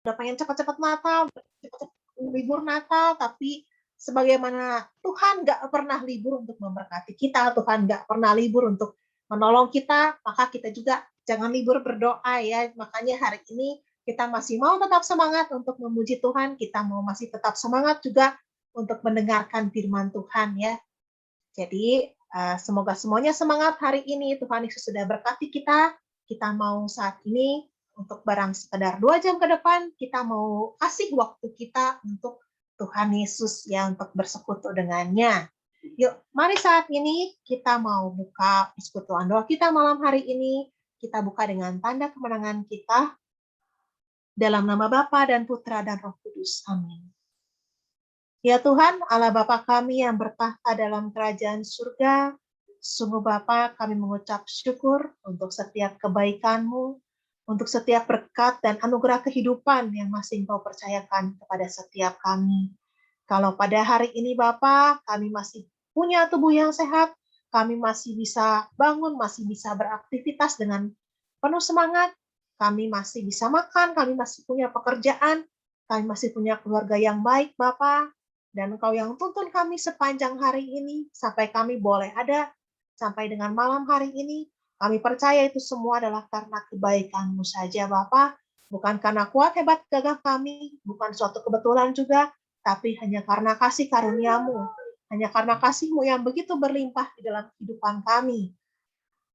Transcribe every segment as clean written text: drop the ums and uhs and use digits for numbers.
udah pengen cepat-cepat Natal, cepat-cepat libur Natal, tapi sebagaimana Tuhan nggak pernah libur untuk memberkati kita, Tuhan nggak pernah libur untuk menolong kita, maka kita juga jangan libur berdoa ya. Makanya hari ini kita masih mau tetap semangat untuk memuji Tuhan, kita mau masih tetap semangat juga untuk mendengarkan firman Tuhan ya. Jadi semoga semuanya semangat hari ini. Tuhan Yesus sudah berkati kita. Kita mau saat ini untuk barang sekedar 2 jam ke depan, kita mau kasih waktu kita untuk Tuhan Yesus ya, untuk bersekutu dengannya. Yuk, mari saat ini kita mau buka persekutuan doa kita malam hari ini. Kita buka dengan tanda kemenangan kita. Dalam nama Bapa dan Putra dan Roh Kudus. Amin. Ya Tuhan, Allah Bapa kami yang bertahta dalam kerajaan surga, sungguh Bapa kami mengucap syukur untuk setiap kebaikan-Mu, untuk setiap berkat dan anugerah kehidupan yang masih Engkau percayakan kepada setiap kami. Kalau pada hari ini Bapa, kami masih punya tubuh yang sehat, kami masih bisa bangun, masih bisa beraktivitas dengan penuh semangat, kami masih bisa makan, kami masih punya pekerjaan, kami masih punya keluarga yang baik Bapa, dan Engkau yang tuntun kami sepanjang hari ini, sampai kami boleh ada, sampai dengan malam hari ini, kami percaya itu semua adalah karena kebaikan-Mu saja, Bapa, bukan karena kuat hebat gagah kami, bukan suatu kebetulan juga, tapi hanya karena kasih karunia-Mu, hanya karena kasih-Mu yang begitu berlimpah di dalam kehidupan kami,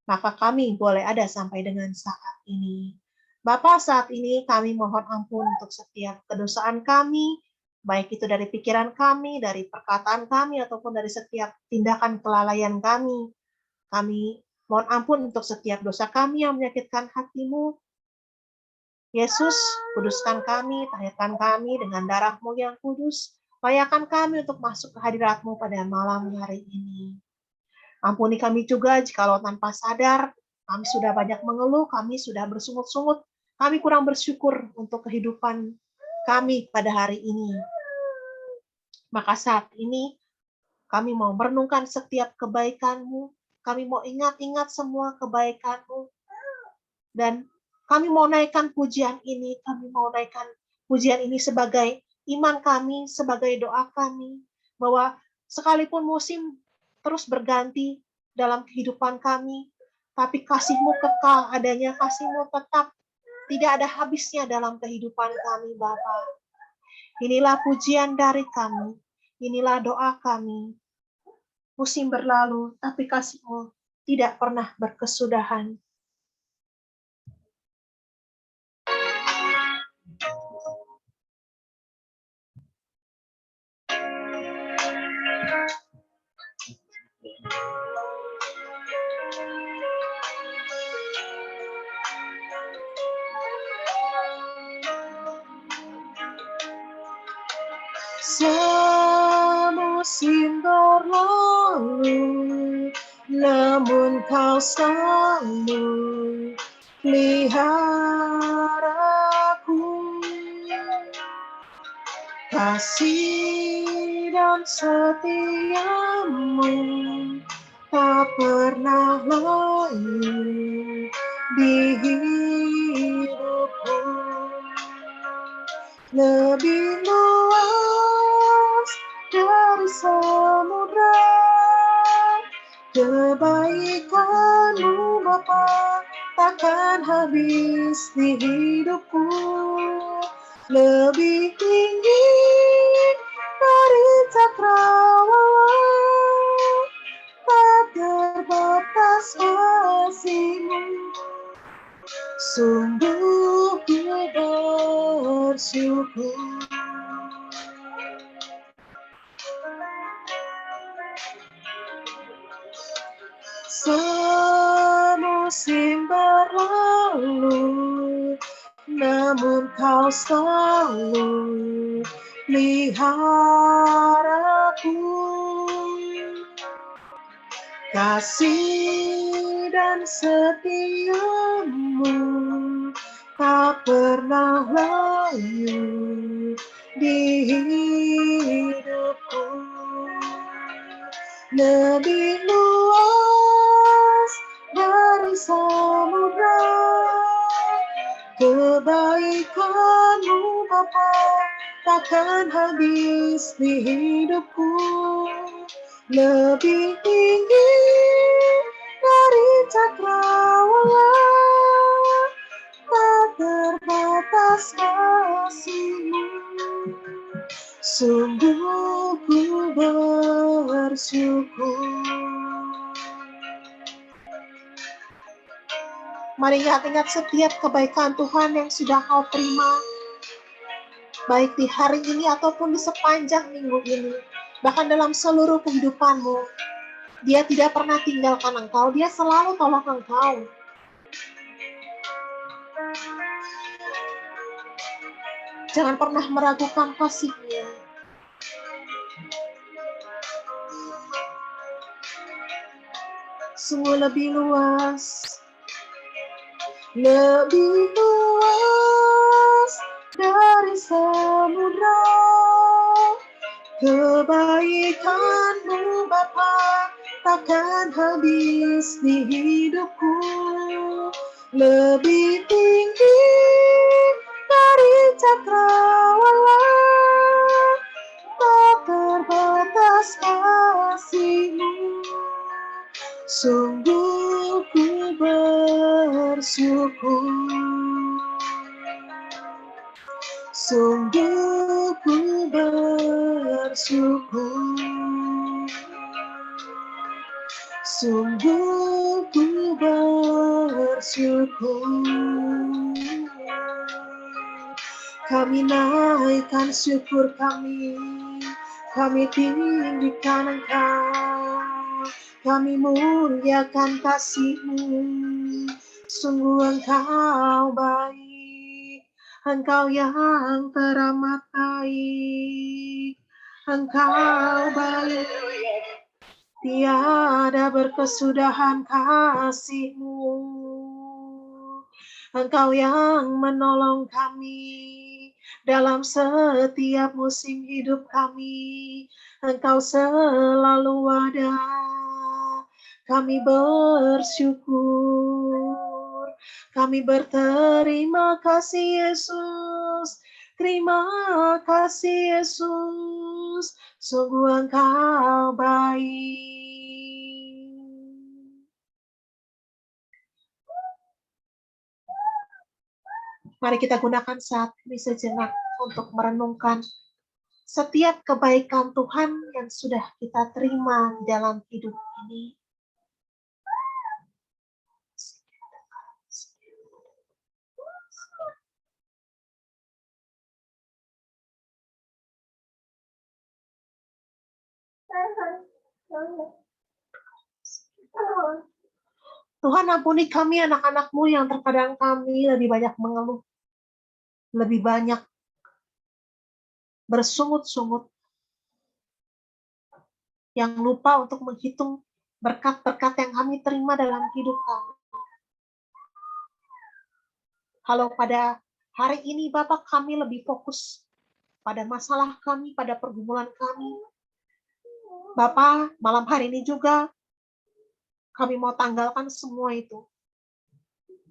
maka kami boleh ada sampai dengan saat ini. Bapa, saat ini kami mohon ampun untuk setiap kedosaan kami, baik itu dari pikiran kami, dari perkataan kami, ataupun dari setiap tindakan kelalaian kami. Kami mohon ampun untuk setiap dosa kami yang menyakitkan hati-Mu. Yesus, kuduskan kami, tahirkan kami dengan darah-Mu yang kudus. Layakan kami untuk masuk ke hadirat-Mu pada malam hari ini. Ampuni kami juga jikalau tanpa sadar, kami sudah banyak mengeluh, kami sudah bersungut-sungut, kami kurang bersyukur untuk kehidupan kami pada hari ini. Maka saat ini, kami mau merenungkan setiap kebaikan-Mu, kami mau ingat-ingat semua kebaikan-Mu, dan kami mau naikkan pujian ini, sebagai iman kami, sebagai doa kami, bahwa sekalipun musim terus berganti dalam kehidupan kami, tapi kasih-Mu kekal adanya, kasih-Mu tetap tidak ada habisnya dalam kehidupan kami, Bapa. Inilah pujian dari kami, inilah doa kami. Musim berlalu, tapi kasih-Mu tidak pernah berkesudahan. Semusim berlalu, namun Kau selalu peliharaku. Kasih dan setia-Mu tak pernah layu di hidupku. Lebih luas dari samudra, kebaikan-Mu Bapa takkan habis di hidupku. Lebih tinggi dari cakrawala, tak terbatas kasih-Mu. Sungguh ku bersyukur. Semusim berlalu, namun Kau selalu peliharaku. Kasih dan setia-Mu tak pernah layu di hidupku. Lebih luas dari samudra, kebaikan-Mu apa takkan habis di hidupku, lebih tinggi dari cakrawala, tak terbatas kasih-Mu. Sungguh ku bersyukur. Mari ingat-ingat setiap kebaikan Tuhan yang sudah kau terima, baik di hari ini ataupun di sepanjang minggu ini, bahkan dalam seluruh kehidupanmu. Dia tidak pernah tinggalkan engkau, dia selalu tolong engkau. Jangan pernah meragukan kasih-Nya. Sungguh lebih luas dari samudra. Kebaikan-Mu Bapa takkan habis di hidupku, lebih tinggi dari cakrawala, tak terbatas kasih-Mu. Sungguh ku bersyukur. Sungguh ku bersyukur. Sungguh ku bersyukur. Kami naikkan syukur kami tinggikan Engkau, kami muliakan kasih-Mu. Sungguh Engkau baik, Engkau yang teramat baik, Engkau baik, tiada berkesudahan kasih-Mu. Engkau yang menolong kami dalam setiap musim hidup kami. Engkau selalu ada. Kami bersyukur. Kami berterima kasih Yesus. Terima kasih Yesus. Sungguh Engkau baik. Mari kita gunakan saat ini sejenak untuk merenungkan setiap kebaikan Tuhan yang sudah kita terima di dalam hidup ini. Tuhan ampuni kami anak-anak-Mu yang terkadang kami lebih banyak mengeluh, lebih banyak bersungut-sungut, yang lupa untuk menghitung berkat-berkat yang kami terima dalam hidup kami. Kalau pada hari ini Bapak kami lebih fokus pada masalah kami, pada pergumulan kami. Bapak, malam hari ini juga kami mau tanggalkan semua itu.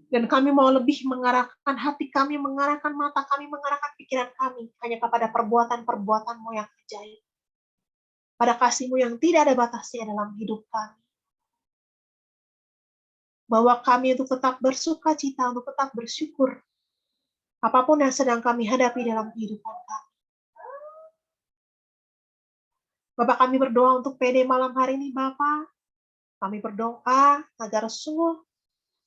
Dan kami mau lebih mengarahkan hati kami, mengarahkan mata kami, mengarahkan pikiran kami hanya kepada perbuatan-perbuatan-Mu yang ajaib. Pada kasih-Mu yang tidak ada batasnya dalam hidup kami. Bahwa kami untuk tetap bersuka cita, untuk tetap bersyukur. Apapun yang sedang kami hadapi dalam kehidupan kami. Bapak, kami berdoa untuk PD malam hari ini, Bapak. Kami berdoa agar sungguh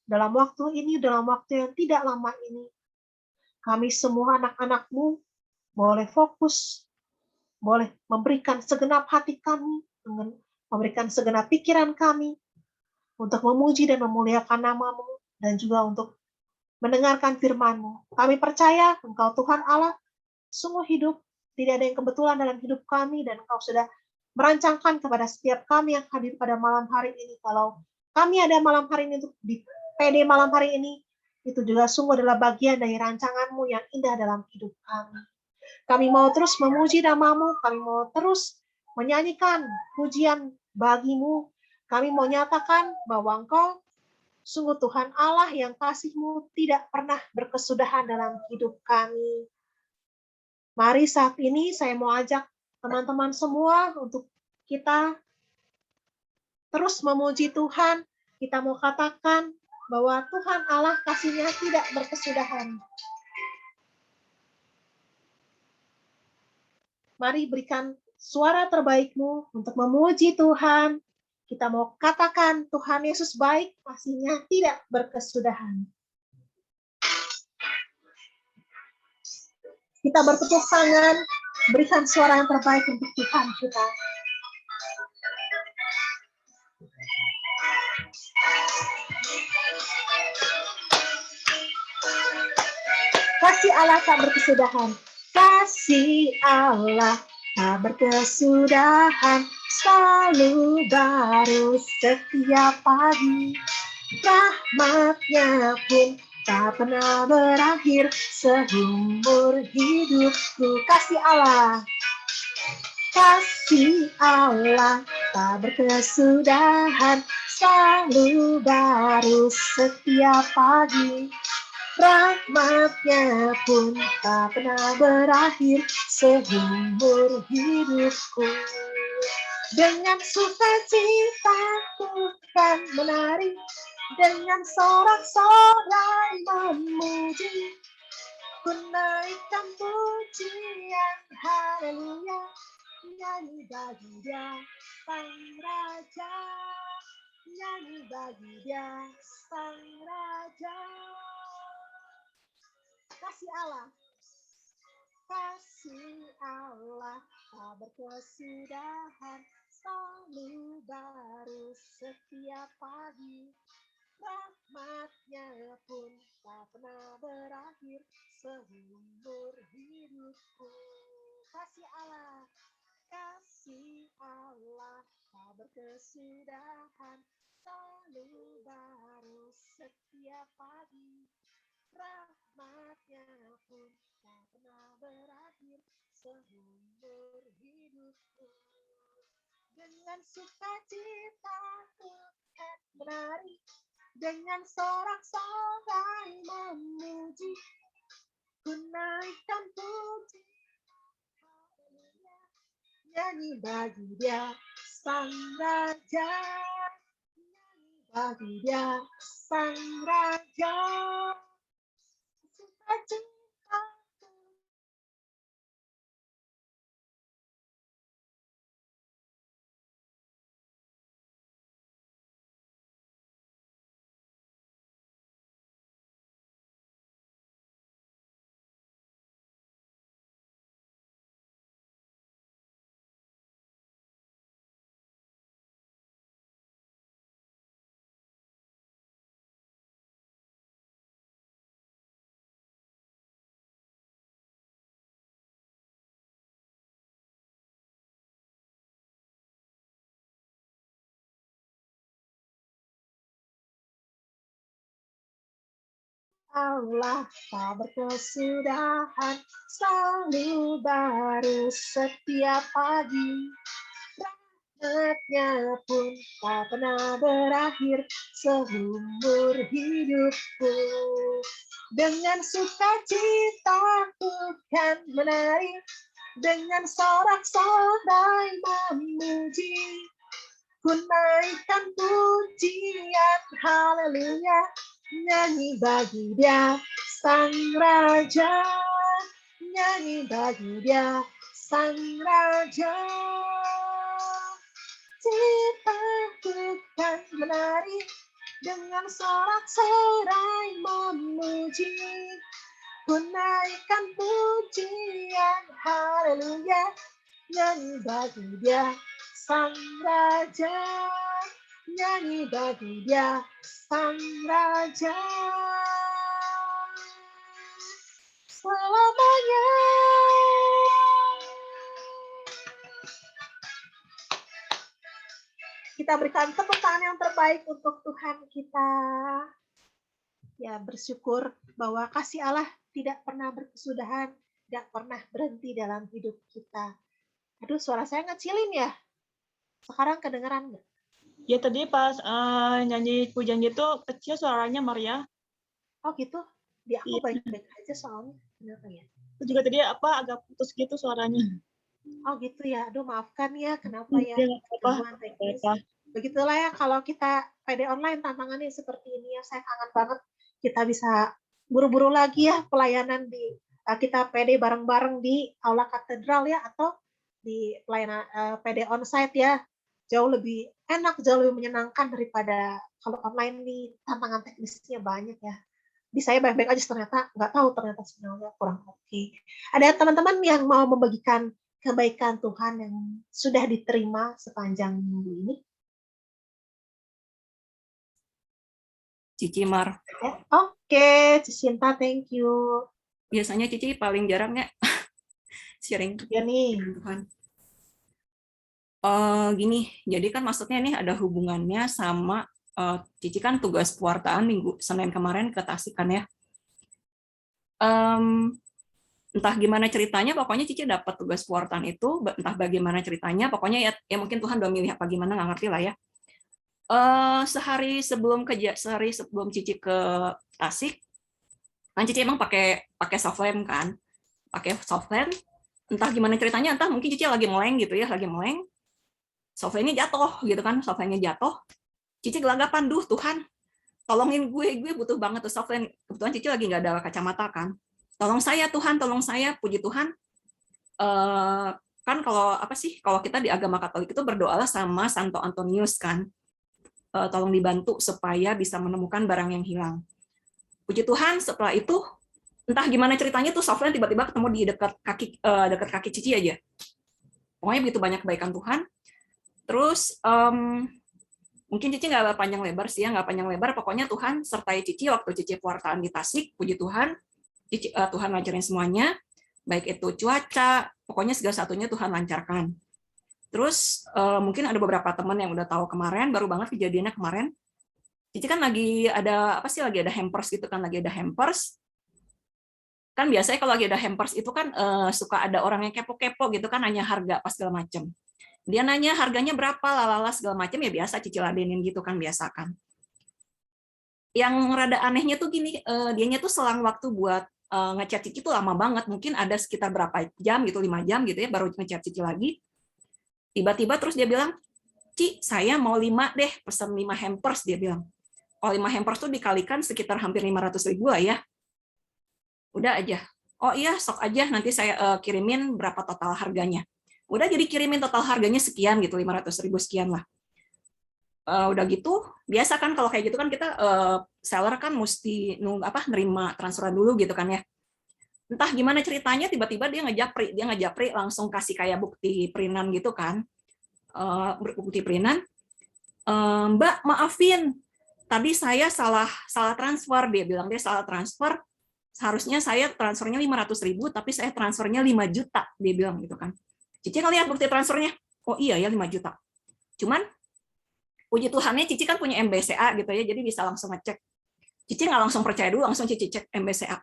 dalam waktu ini, dalam waktu yang tidak lama ini, kami semua anak-anak-Mu boleh fokus, boleh memberikan segenap hati kami, memberikan segenap pikiran kami, untuk memuji dan memuliakan nama-Mu, dan juga untuk mendengarkan firman-Mu. Kami percaya Engkau Tuhan Allah, sungguh hidup, tidak ada yang kebetulan dalam hidup kami, dan Engkau sudah merancangkan kepada setiap kami yang hadir pada malam hari ini. Kalau kami ada malam hari ini untuk di PD malam hari ini, itu juga sungguh adalah bagian dari rancangan-Mu yang indah dalam hidup kami. Kami mau terus memuji nama-Mu, kami mau terus menyanyikan pujian bagi-Mu. Kami mau nyatakan bahwa Engkau sungguh Tuhan Allah yang kasih-Mu tidak pernah berkesudahan dalam hidup kami. Mari saat ini saya mau ajak teman-teman semua untuk kita terus memuji Tuhan. Kita mau katakan bahwa Tuhan Allah kasih-Nya tidak berkesudahan. Mari berikan suara terbaikmu untuk memuji Tuhan. Kita mau katakan Tuhan Yesus baik, kasih-Nya tidak berkesudahan. Kita bertepuk tangan, berikan suara yang terbaik untuk Tuhan kita. Kasih Allah tak berkesudahan. Kasih Allah tak berkesudahan, selalu baru setiap pagi. Rahmat-Nya pun tak pernah berakhir seumur hidupku. Kasih Allah tak berkesudahan, selalu baru setiap pagi. Rahmat-Nya pun tak pernah berakhir seumur hidupku. Dengan sukacita ku kan menari, dengan sorak-sorai memuji, ku naikkan pujian haleluya, nyanyi bagi Dia Sang Raja, nyanyi bagi Dia Sang Raja. Kasih Allah tak berkesudahan, selalu baru setiap pagi. Rahmat-Nya pun tak pernah berakhir seumur hidupku. Kasih Allah tak berkesudahan, selalu baru setiap pagi. Rahmat-Nya pun tak pernah berakhir seumur hidupku. Dengan sukacita ku kan menari, dengan sorak-sorai memuji, ku naikkan puji, haleluya, nyanyi bagi Dia Sang Raja, nyanyi bagi Dia Sang Raja. Allah tak berkesudahan, selalu baru setiap pagi. Rahmat-Nya pun tak pernah berakhir seumur hidupku. Dengan sukacita ku kan menari, dengan sorak-sorai memuji, ku naikkan pujian haleluya, nyanyi bagi Dia Sang Raja, nyanyi bagi Dia Sang Raja. Ciptaku kan menari, dengan sorak-sorai memuji, ku naikkan pujian haleluya, nyanyi bagi Dia Sang Raja, nyanyi bagi Dia Sang Raja selamanya. Kita berikan tepuk tangan yang terbaik untuk Tuhan kita. Ya, bersyukur bahwa kasih Allah tidak pernah berkesudahan, tidak pernah berhenti dalam hidup kita. Aduh, suara saya ngecilin ya. Sekarang kedengeran nggak? Ya tadi pas nyanyi pujian gitu kecil suaranya Maria. Oh gitu? Di aku baik-baik aja soalnya. Kenapa ya? Terus juga tadi agak putus gitu suaranya. Oh gitu ya. Aduh maafkan ya, kenapa ya? Iya, nggak apa-apa. Gangguan teknis. Apa-apa. Begitulah ya kalau kita PD online tantangannya seperti ini ya. Saya kangen banget kita bisa buru-buru lagi ya pelayanan di kita PD bareng-bareng di Aula Katedral ya atau di pelayanan PD onsite ya. Jauh lebih enak, jauh lebih menyenangkan daripada kalau online nih tantangan teknisnya banyak ya. Di saya baik-baik aja ternyata nggak tahu ternyata sinyalnya kurang oke. Ada teman-teman yang mau membagikan kebaikan Tuhan yang sudah diterima sepanjang minggu ini? Cici Mar. Oke, Cinta, thank you. Biasanya Cici paling jarang ya sharing Ya nih. Tuhan. Gini, jadi kan maksudnya nih ada hubungannya sama Cici kan tugas pewartaan minggu Senin kemarin ke Tasik kan ya. Entah gimana ceritanya, pokoknya Cici dapat tugas pewartaan itu, entah bagaimana ceritanya, pokoknya ya mungkin Tuhan udah milih apa gimana nggak ngerti lah ya. Sehari sebelum Cici ke Tasik, kan Cici emang pakai softline kan, pakai softline. Entah gimana ceritanya, entah mungkin Cici lagi meleng gitu ya, lagi meleng, softline-nya jatuh gitu kan, softline-nya jatuh. Cici gelagapan, duh Tuhan, tolongin gue butuh banget tuh softline. Kebetulan Cici lagi nggak ada kacamata kan. Tolong saya Tuhan, tolong saya, puji Tuhan. Kan kalau kita di agama Katolik itu berdoalah sama Santo Antonius kan. Tolong dibantu supaya bisa menemukan barang yang hilang. Puji Tuhan, setelah itu entah gimana ceritanya tuh softline tiba-tiba ketemu di dekat kaki Cici aja. Pokoknya begitu banyak kebaikan Tuhan. Terus mungkin Cici nggak panjang lebar sih ya, nggak panjang lebar. Pokoknya Tuhan sertai Cici waktu Cici pewartaan di Tasik. Puji Tuhan, Tuhan lancarin semuanya. Baik itu cuaca, pokoknya segala satunya Tuhan lancarkan. Terus mungkin ada beberapa teman yang udah tahu kemarin, baru banget kejadiannya kemarin. Cici kan lagi ada lagi ada hampers gitu kan, lagi ada hampers. Kan biasanya kalau lagi ada hampers itu kan suka ada orang yang kepo-kepo gitu kan, nanya harga pas segala macem. Dia nanya harganya berapa, lalala segala macam ya biasa Cici ladenin gitu kan, biasa kan. Yang rada anehnya tuh gini, dianya tuh selang waktu buat ngechat Cici tuh lama banget, mungkin ada sekitar berapa jam gitu, 5 jam gitu ya, baru ngechat Cici lagi. Tiba-tiba terus dia bilang, Ci, saya mau 5 deh, pesan 5 hampers, dia bilang. Oh, 5 hampers tuh dikalikan sekitar hampir 500.000 lah ya. Udah aja. Oh iya, sok aja, nanti saya kirimin berapa total harganya. Udah jadi kirimin total harganya sekian gitu, 500.000 sekian lah. Udah gitu, biasa kan kalau kayak gitu kan kita seller kan mesti nerima transferan dulu gitu kan ya. Entah gimana ceritanya tiba-tiba dia ngejapri langsung kasih kayak bukti printan gitu kan. Bukti printan. Mbak, maafin. Tadi saya salah transfer, dia bilang dia salah transfer. Seharusnya saya transfernya 500.000 tapi saya transfernya 5 juta, dia bilang gitu kan. Cici ngeliat bukti transfernya. Oh iya ya 5 juta. Cuman puji Tuhannya Cici kan punya MBCA gitu ya, jadi bisa langsung ngecek. Cici nggak langsung percaya dulu, langsung Cici cek MBCA.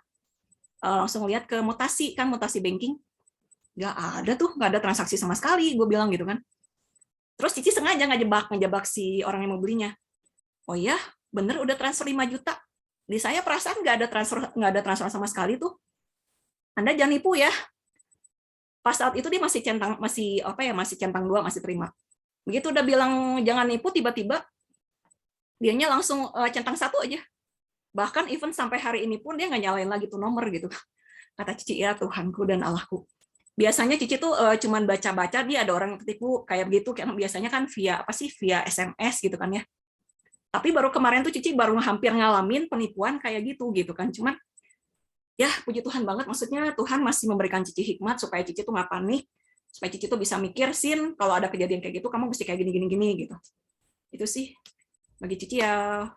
Langsung lihat ke mutasi banking. Nggak ada tuh, nggak ada transaksi sama sekali, gue bilang gitu kan. Terus Cici sengaja ngejebak si orang yang mau belinya. Oh iya, bener udah transfer 5 juta. Di saya perasaan nggak ada transfer sama sekali tuh. Anda jangan nipu ya. Pas saat itu dia masih centang 2, masih terima. Begitu udah bilang jangan nipu, tiba-tiba dianya langsung centang 1 aja. Bahkan even sampai hari ini pun dia nggak nyalain lagi tuh nomor gitu. Kata Cici, ya Tuhanku dan Allahku. Biasanya Cici tuh cuman baca-baca dia ada orang yang ketipu kayak begitu, karena biasanya kan via SMS gitu kan ya. Tapi baru kemarin tuh Cici baru hampir ngalamin penipuan kayak gitu kan. Cuman ya puji Tuhan banget, maksudnya Tuhan masih memberikan Cici hikmat supaya Cici tuh nggak panik, supaya Cici tuh bisa mikir, Sin, kalau ada kejadian kayak gitu kamu mesti kayak gini gitu. Itu sih bagi Cici ya.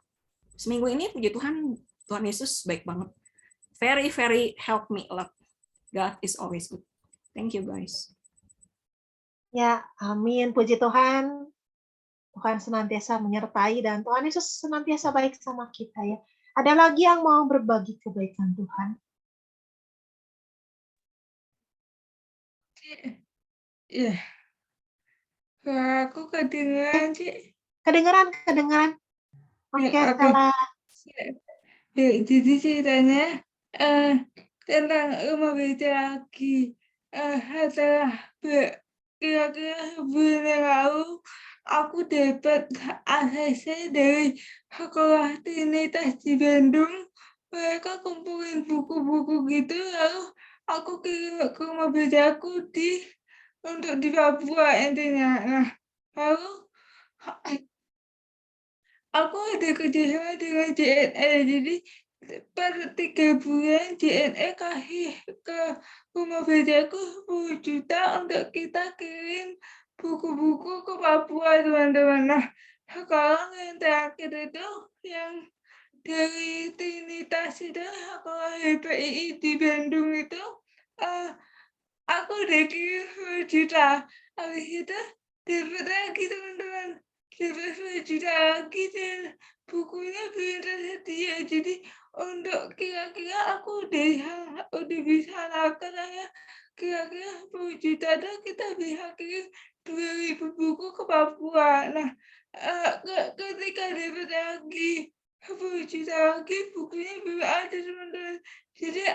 Seminggu ini puji Tuhan, Tuhan Yesus baik banget. Very, very help me a lot. God is always good. Thank you guys. Ya, amin. Puji Tuhan. Tuhan senantiasa menyertai dan Tuhan Yesus senantiasa baik sama kita ya. Ada lagi yang mau berbagi kebaikan Tuhan? Iya. Aku kedengeran, Ci. Kedengeran. Oke, Ya, Stella. Ya, jadi ceritanya tentang rumah beda lagi. Setelah kira-kira bulan yang lalu, aku dapat ACC dari sekolah Trinitas di Bandung. Mereka kumpulin buku-buku gitu, lalu aku kirim ke rumah bedaku untuk di Papua intinya. Nah, lalu aku ada kerjasama dengan JNE, jadi per 3 bulan JNE kasih ke rumah bedaku 10 juta untuk kita kirim buku-buku ke Papua, teman-teman. Nah, sekarang yang terakhir itu yang dari Trinitas itu, sekolah HPI di Bandung itu, aku udah kirim 10 juta. Habis itu dapat lagi, teman-teman. Dapat 10 juta lagi dan bukunya belum tersedia. Jadi untuk kira-kira aku udah bisa nakal ya. Kira-kira 10 juta itu kita bisa kirim 2.000 buku ke Papua. Nah, ketika dapat lagi 10 juta lagi, bukunya belum ada, teman-teman. Jadi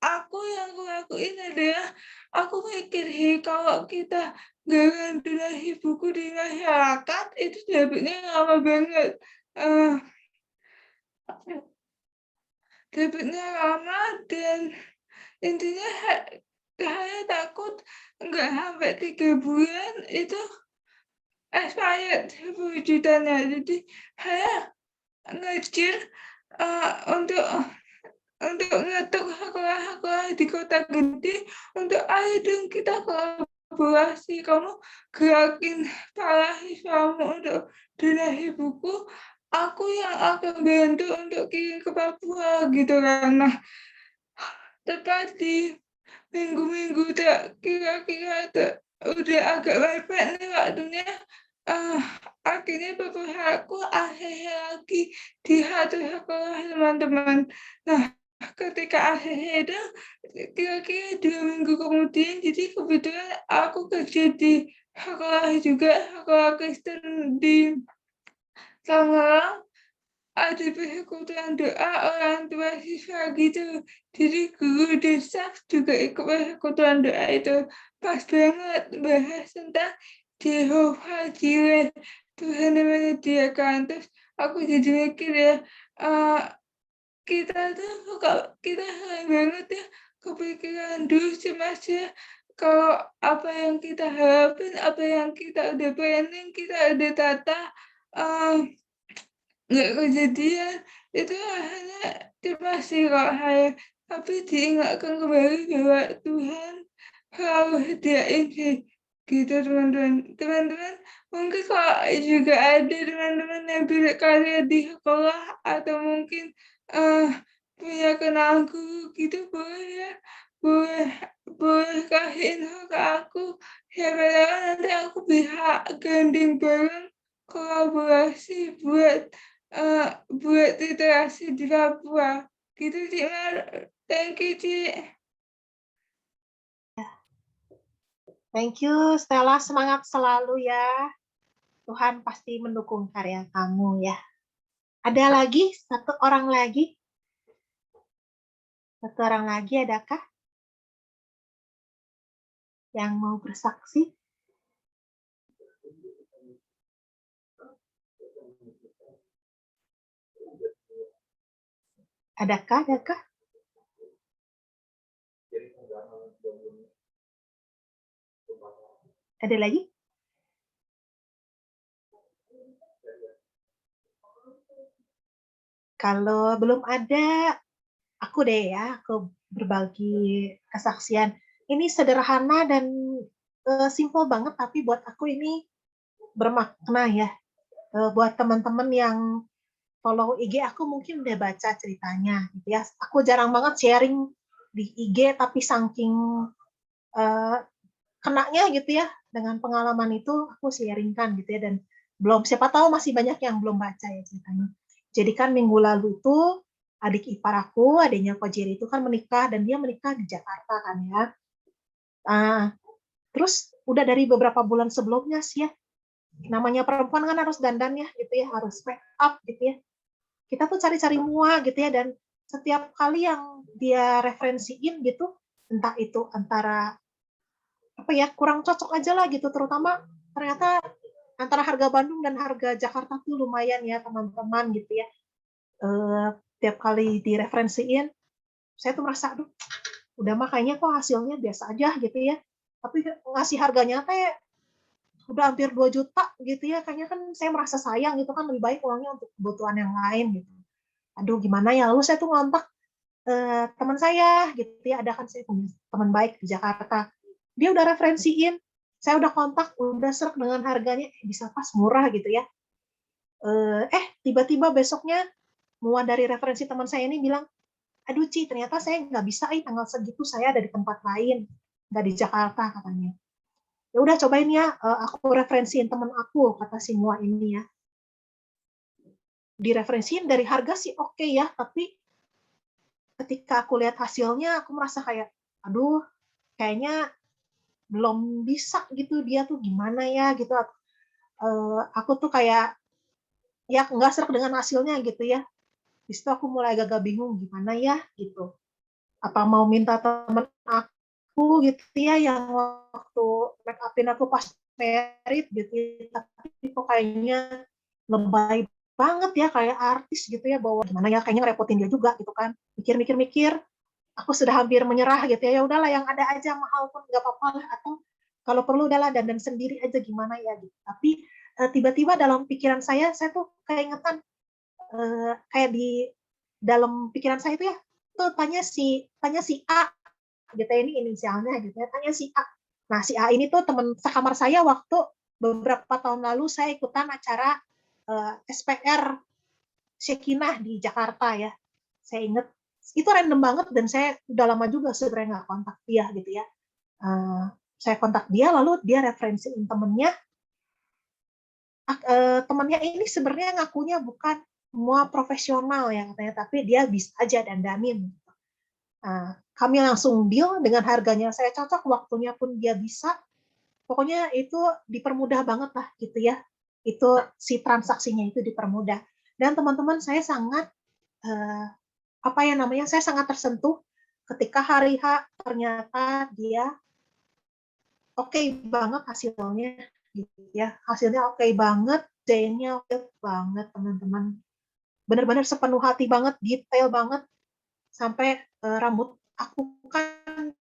aku yang aku lakuin adalah aku mikir, kalau kita gak donasi buku di masyarakat itu dapatnya lama banget. Dapatnya lama dan intinya saya takut nggak sampai 3 bulan itu expired 10 jutanya. Jadi saya ngejar untuk ngetuk sekolah-sekolah di kota gede untuk ayo dong kita kolaborasi, kamu gerakin para siswamu untuk donasi buku, aku yang akan bantu untuk kirim ke Papua gitu kan. Nah, tepat di minggu-minggu kira-kira udah agak mepet nih waktunya, akhirnya beberapa ACC lagi di satu sekolah, teman-teman. Nah, ketika ACC itu kira-kira 2 minggu kemudian, jadi kebetulan aku kerja di sekolah juga, sekolah Kristen di Tangerang. Ada persekutuan doa orang tua siswa gitu. Jadi guru dan staff juga ikut persekutuan doa itu. Pas banget bahas tentang Jehovah Jireh, Tuhan yang menyediakan. Terus aku jadi mikir ya, kita sering banget ya kepikiran dulu cemas ya, kalau apa yang kita harapin, apa yang kita udah planning, kita udah tata, nggak kejadian, itu hanya cemas sih kalau saya. Tapi diingatkan kembali bahwa Tuhan selalu sediain sih, gitu teman-teman. Teman-teman mungkin kalau juga ada teman-teman yang bisa karya di sekolah atau mungkin punya kenal guru gitu, boleh ya, boleh kasih info ke aku. Siapa tahu nanti aku bisa gandeng bareng kolaborasi buat literasi di Papua. Gitu Cik Mar. Thank you Cik. Thank you Stella, semangat selalu ya. Tuhan pasti mendukung karya kamu ya. Ada lagi? Satu orang lagi, adakah yang mau bersaksi? Adakah? Ada lagi? Kalau belum ada, aku berbagi kesaksian. Ini sederhana dan simple banget, tapi buat aku ini bermakna ya. Buat teman-teman yang follow IG aku mungkin udah baca ceritanya gitu ya. Aku jarang banget sharing di IG, tapi saking kenanya gitu ya dengan pengalaman itu aku sharingkan gitu ya, dan siapa tahu masih banyak yang belum baca ya ceritanya. Jadi kan minggu lalu itu adik ipar aku, adiknya Ko Jerry itu kan menikah, dan dia menikah di Jakarta kan ya. Terus udah dari beberapa bulan sebelumnya sih ya, namanya perempuan kan harus dandan ya gitu ya, harus make up gitu ya. Kita tuh cari-cari mua gitu ya, dan setiap kali yang dia referensiin gitu, entah itu antara apa ya, kurang cocok aja lah gitu, terutama ternyata antara harga Bandung dan harga Jakarta tuh lumayan ya teman-teman gitu ya. Tiap kali direferensiin, saya tuh merasa, aduh, udah mah kayaknya kok hasilnya biasa aja gitu ya. Tapi ngasih harganya teh udah hampir 2 juta gitu ya, kayaknya kan saya merasa sayang gitu kan, lebih baik uangnya untuk kebutuhan yang lain gitu. Aduh gimana ya, lalu saya tuh ngontak teman saya gitu ya, ada kan saya punya teman baik di Jakarta. Dia udah referensiin, saya udah kontak, udah serak dengan harganya, bisa pas murah gitu ya. Tiba-tiba besoknya muat dari referensi teman saya ini bilang, aduh Ci, ternyata saya nggak bisa, tanggal segitu saya ada di tempat lain, nggak di Jakarta katanya. Ya udah cobain ya, aku referensiin teman aku, kata si Mua ini ya. Direferensiin dari harga sih oke ya, tapi ketika aku lihat hasilnya, aku merasa kayak, aduh, kayaknya belum bisa gitu, dia tuh gimana ya gitu. Aku tuh kayak ya nggak serak dengan hasilnya gitu ya. Di situ aku mulai agak bingung gimana ya gitu. Apa mau minta temen aku gitu ya yang waktu make upin aku pas merit gitu ya. Tapi kok kayaknya lebay banget ya kayak artis gitu ya, bawa gimana ya, kayaknya ngerepotin dia juga gitu kan. Mikir-mikir, aku sudah hampir menyerah gitu ya. Ya udahlah yang ada aja, mahal pun nggak apa-apa lah, atau kalau perlu udahlah dandan sendiri aja gimana ya gitu. Tapi tiba-tiba dalam pikiran saya tuh keingetan, kayak di dalam pikiran saya itu ya, tuh tanya si A gitu ya, ini inisialnya gitu ya, tanya si A. Nah si A ini tuh teman sekamar saya waktu beberapa tahun lalu saya ikutan acara SPR Shekinah di Jakarta ya. Saya inget itu random banget dan saya udah lama juga sebenarnya nggak kontak dia gitu ya. Saya kontak dia, lalu dia referensiin temennya. Temennya ini sebenarnya ngakunya bukan semua profesional ya katanya, tapi dia bisa aja dandanin. Kami langsung deal dengan harganya, saya cocok, waktunya pun dia bisa. Pokoknya itu dipermudah banget lah gitu ya. Itu si transaksinya itu dipermudah. Dan teman-teman saya sangat saya sangat tersentuh ketika hari H ternyata dia oke banget hasilnya gitu ya. Hasilnya oke banget, desainnya oke banget teman-teman. Benar-benar sepenuh hati banget, detail banget, sampai rambut aku kan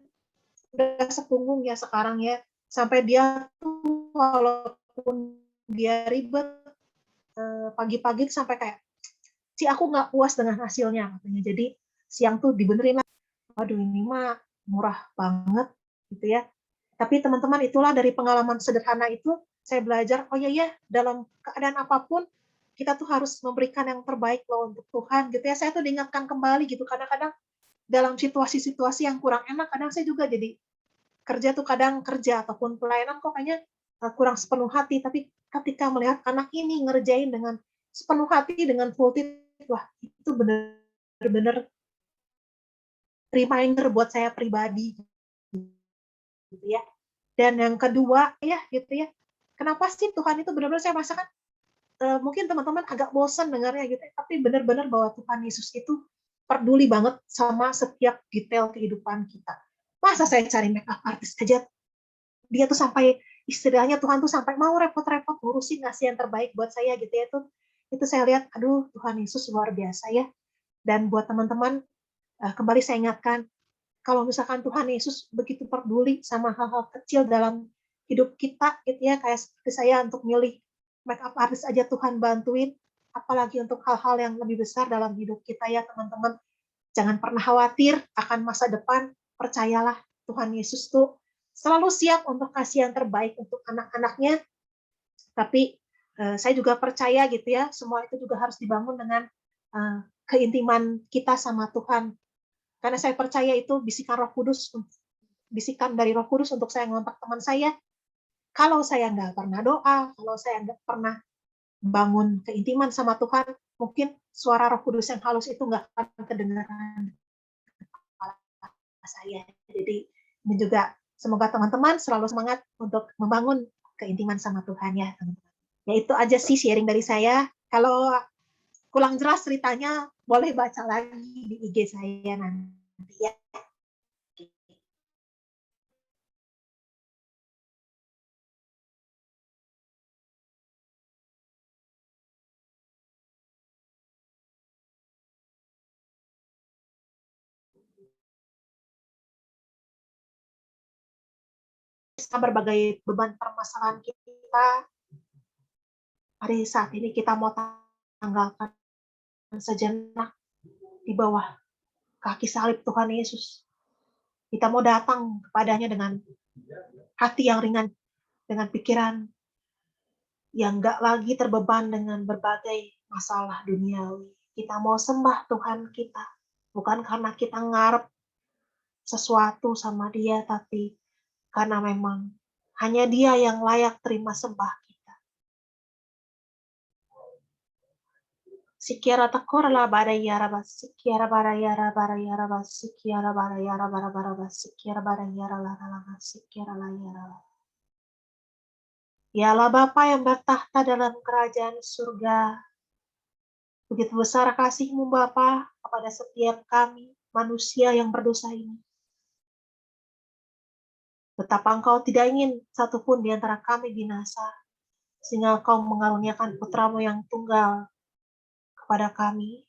udah sepunggung ya sekarang ya. Sampai dia tuh walaupun dia ribet pagi-pagi sampai kayak, si aku nggak puas dengan hasilnya katanya. Jadi siang tuh dibenerin lah. Waduh ini mah murah banget gitu ya. Tapi teman-teman itulah dari pengalaman sederhana itu saya belajar, oh iya ya, dalam keadaan apapun kita tuh harus memberikan yang terbaik loh untuk Tuhan gitu ya. Saya tuh diingatkan kembali gitu, kadang-kadang dalam situasi-situasi yang kurang enak, kadang saya juga jadi kerja tuh kadang kerja ataupun pelayanan kok kayaknya kurang sepenuh hati, tapi ketika melihat anak ini ngerjain dengan sepenuh hati, dengan full tit, wah itu benar-benar reminder buat saya pribadi gitu ya. Dan yang kedua ya gitu ya, kenapa sih Tuhan itu benar-benar saya rasakan, mungkin teman-teman agak bosan dengarnya gitu, tapi benar-benar bahwa Tuhan Yesus itu peduli banget sama setiap detail kehidupan kita. Masa saya cari make up artist aja, dia tuh sampai istilahnya Tuhan tuh sampai mau repot-repot ngurusin ngasih yang terbaik buat saya gitu ya, itu saya lihat, aduh Tuhan Yesus luar biasa ya. Dan buat teman-teman, kembali saya ingatkan, kalau misalkan Tuhan Yesus begitu peduli sama hal-hal kecil dalam hidup kita gitu ya, kayak seperti saya untuk milih make up artist aja Tuhan bantuin, apalagi untuk hal-hal yang lebih besar dalam hidup kita ya teman-teman. Jangan pernah khawatir akan masa depan, percayalah Tuhan Yesus tuh selalu siap untuk kasih yang terbaik untuk anak-anaknya. Tapi saya juga percaya gitu ya, semua itu juga harus dibangun dengan keintiman kita sama Tuhan. Karena saya percaya itu bisikan Roh Kudus, bisikan dari Roh Kudus untuk saya ngontak teman saya. Kalau saya nggak pernah doa, kalau saya nggak pernah bangun keintiman sama Tuhan, mungkin suara Roh Kudus yang halus itu nggak akan kedengaran saya. Jadi ini juga semoga teman-teman selalu semangat untuk membangun keintiman sama Tuhan ya teman-teman. Ya itu aja sih sharing dari saya. Kalau kurang jelas ceritanya, Boleh baca lagi di IG saya nanti ya. Berbagai beban permasalahan kita, hari saat ini kita mau tanggalkan sejenak di bawah kaki salib Tuhan Yesus. Kita mau datang kepadanya dengan hati yang ringan, dengan pikiran yang nggak lagi terbeban dengan berbagai masalah duniawi. Kita mau sembah Tuhan kita, bukan karena kita ngarep sesuatu sama dia, tapi karena memang hanya dia yang layak terima sembah kita. Sikiara takora barayara basikiara barayara barayara basikiara barayara barabara basikiara barayara lala sikiara layara. Dialah Bapa yang bertahta dalam kerajaan surga. Begitu besar kasih-Mu Bapa kepada setiap kami manusia yang berdosa ini. Betapa Engkau tidak ingin satupun di antara kami binasa, sehingga Engkau mengaruniakan Putra-Mu yang tunggal kepada kami,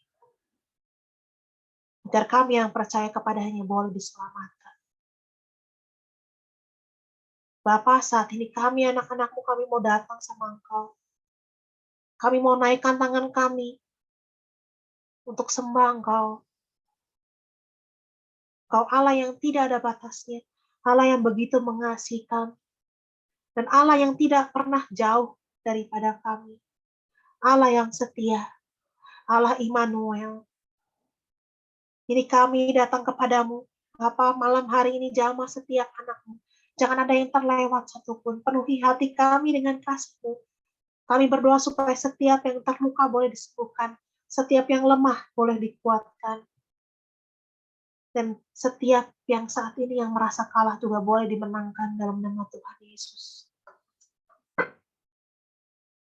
agar kami yang percaya kepadanya boleh diselamatkan. Bapa, saat ini kami anak-anak-Mu, kami mau datang sama Engkau. Kami mau naikkan tangan kami untuk sembah Engkau. Engkau Allah yang tidak ada batasnya, Allah yang begitu mengasihkan, dan Allah yang tidak pernah jauh daripada kami. Allah yang setia, Allah Immanuel. Ini kami datang kepadamu, Bapa, malam hari ini jamah setiap anak-Mu. Jangan ada yang terlewat satupun. Penuhi hati kami dengan kasih-Mu. Kami berdoa supaya setiap yang terluka boleh disembuhkan, setiap yang lemah boleh dikuatkan, dan setiap yang saat ini yang merasa kalah juga boleh dimenangkan dalam nama Tuhan Yesus.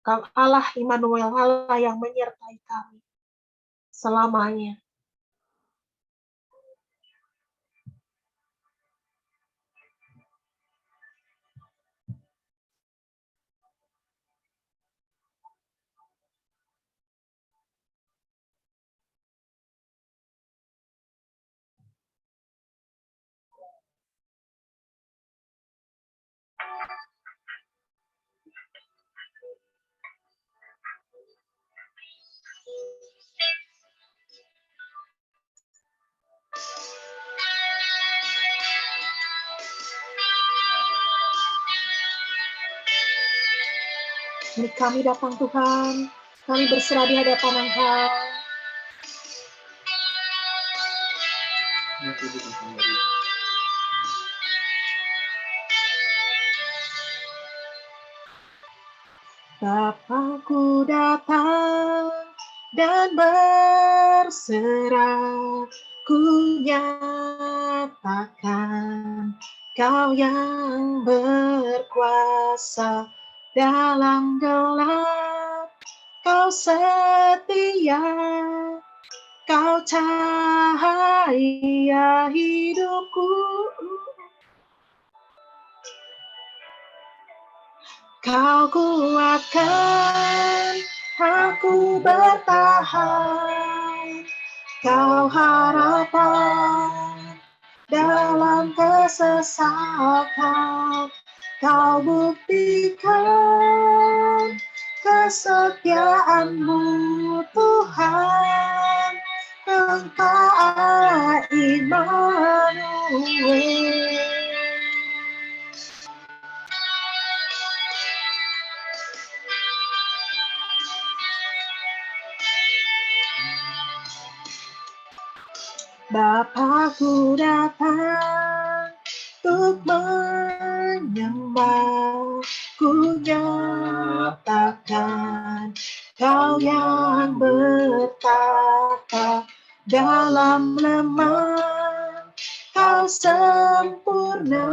Kau Allah Immanuel, Allah yang menyertai kami selamanya. Ini kami datang Tuhan, kami berserah di hadapan Engkau. Bapakku datang dan berserah, ku nyatakan Kau yang berkuasa dalam gelap, Kau setia, Kau cahaya hidupku. Kau kuatkan aku bertahan, Kau harapan dalam kesesatan, Kau buktikan kesetiaan-Mu Tuhan, Engkau Allah Immanuel. Bapakku datang untuk menyembah, ku nyatakan Kau yang bertata dalam lemah, Kau sempurna,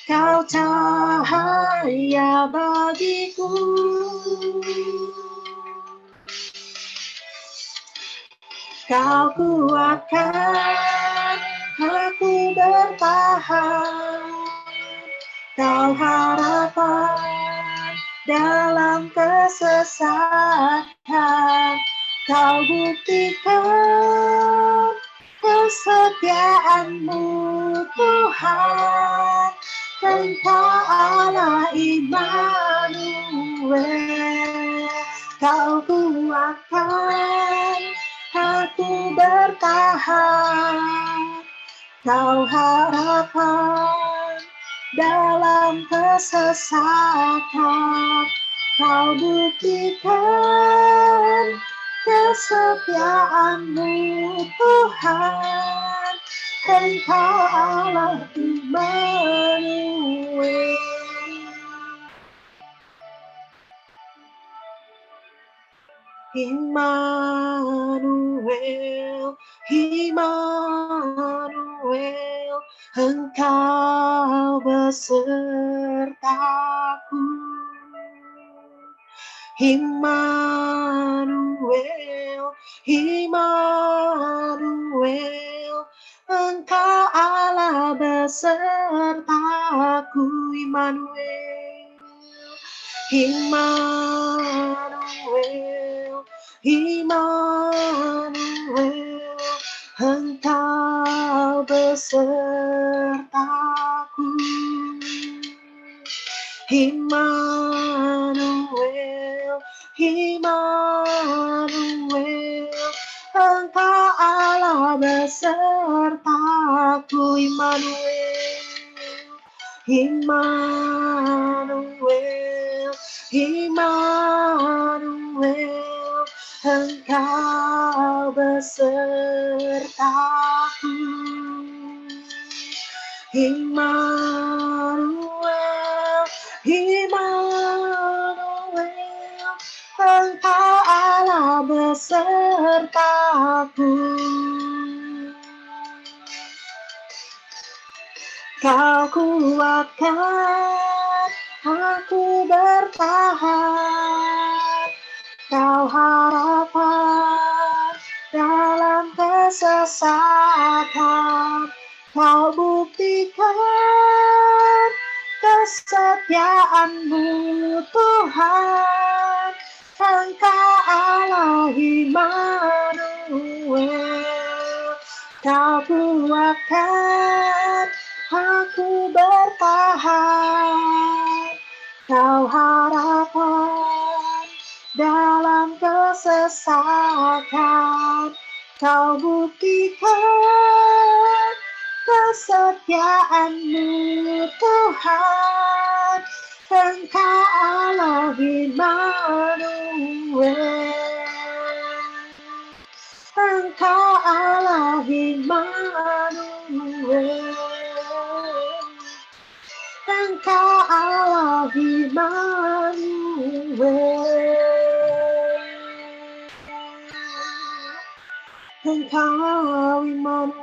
Kau cahaya bagiku. Kau kuatkan aku bertahan, Kau harapan dalam kesesatan, Kau buktikan kesetiaan-Mu Tuhan, Engkau Allah Immanuel. Kau kuatkan aku bertahan, Kau harapan dalam kesesatan, Kau buktikan kesetiaan-Mu Tuhan, Engkau Allah Immanuel. Immanuel, Immanuel, Engkau besertaku. Immanuel, Immanuel, Engkau Allah besertaku. Immanuel, Immanuel, Immanuel, Engkau besertaku. Immanuel, Immanuel, Engkau Allah besertaku. Immanuel, Immanuel, Immanuel, Engkau besertaku. Immanuel, Immanuel, Engkau Allah besertaku. Kau kuatkan aku bertahan, Kau harapan dalam kesesatan, Kau buktikan kesetiaan-Mu Tuhan, Engkau Allah Immanuel. Kau kuatkan aku bertahan, Kau harapan dalam kesesatan, Kau buktikan kesetiaan-Mu Tuhan, Engkau Allah Immanuel. Engkau Allah Immanuel. Engkau Allah Immanuel. Engkau Immanuel,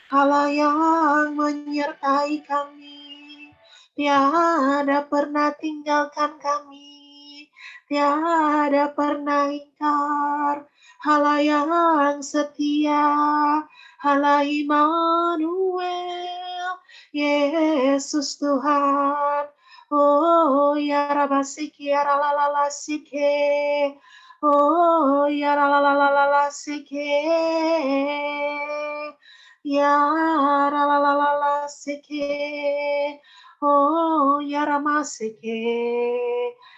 Allah yang menyertai kami, tiada pernah tinggalkan kami, tiada pernah ingkar, Allah yang setia, Allah Immanuel, Yesus Tuhan. Oh ya Rabasiki ya Ralalasike. Oh ya la sike, ya la sike, oh ya rama sike,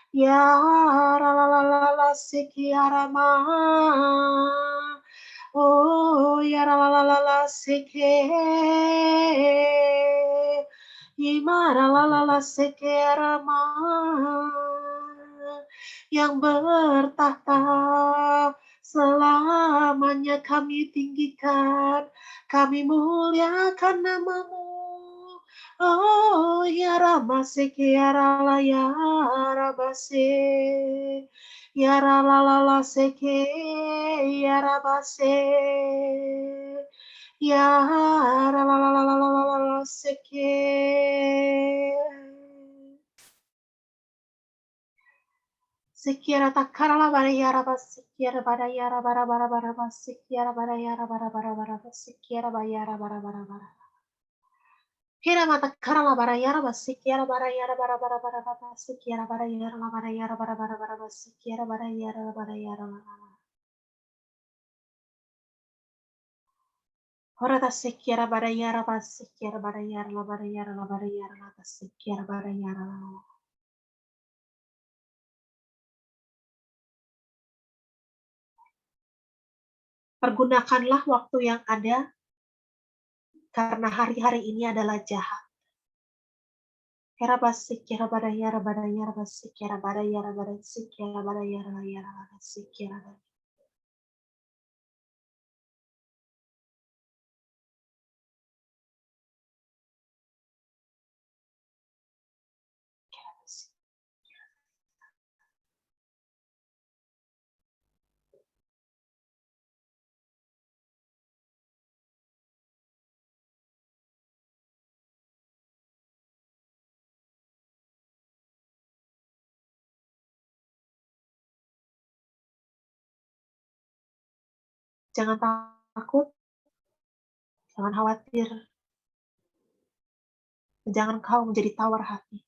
ya la sike arama, oh ya la sike, imara la sike arama. Yang bertahta selamanya kami tinggikan, kami muliakan nama-Mu. Oh ya Ramaseke ya Rala ya Rabase, ya Rala seke ya Rabase, ya Rala seke. Sikiara takarala barayara basikiara barayara bara bara bara basikiara barayara bara bara bara basikiara bayara bara bara bara. Kira mata karala barayara basikiara barayara bara bara bara basikiara barayara la barayara bara bara bara basikiara barayara la barayara la. Horata sikiara barayara basikiara barayara la barayara la barayara la basikiara barayara la. Pergunakanlah waktu yang ada karena hari-hari ini adalah jahat. Kera basik, kera barayara, barayara basik, kera barayara, barasik, kera barayara, yara, barasik, kera barayara. Jangan takut, jangan khawatir, jangan kau menjadi tawar hati.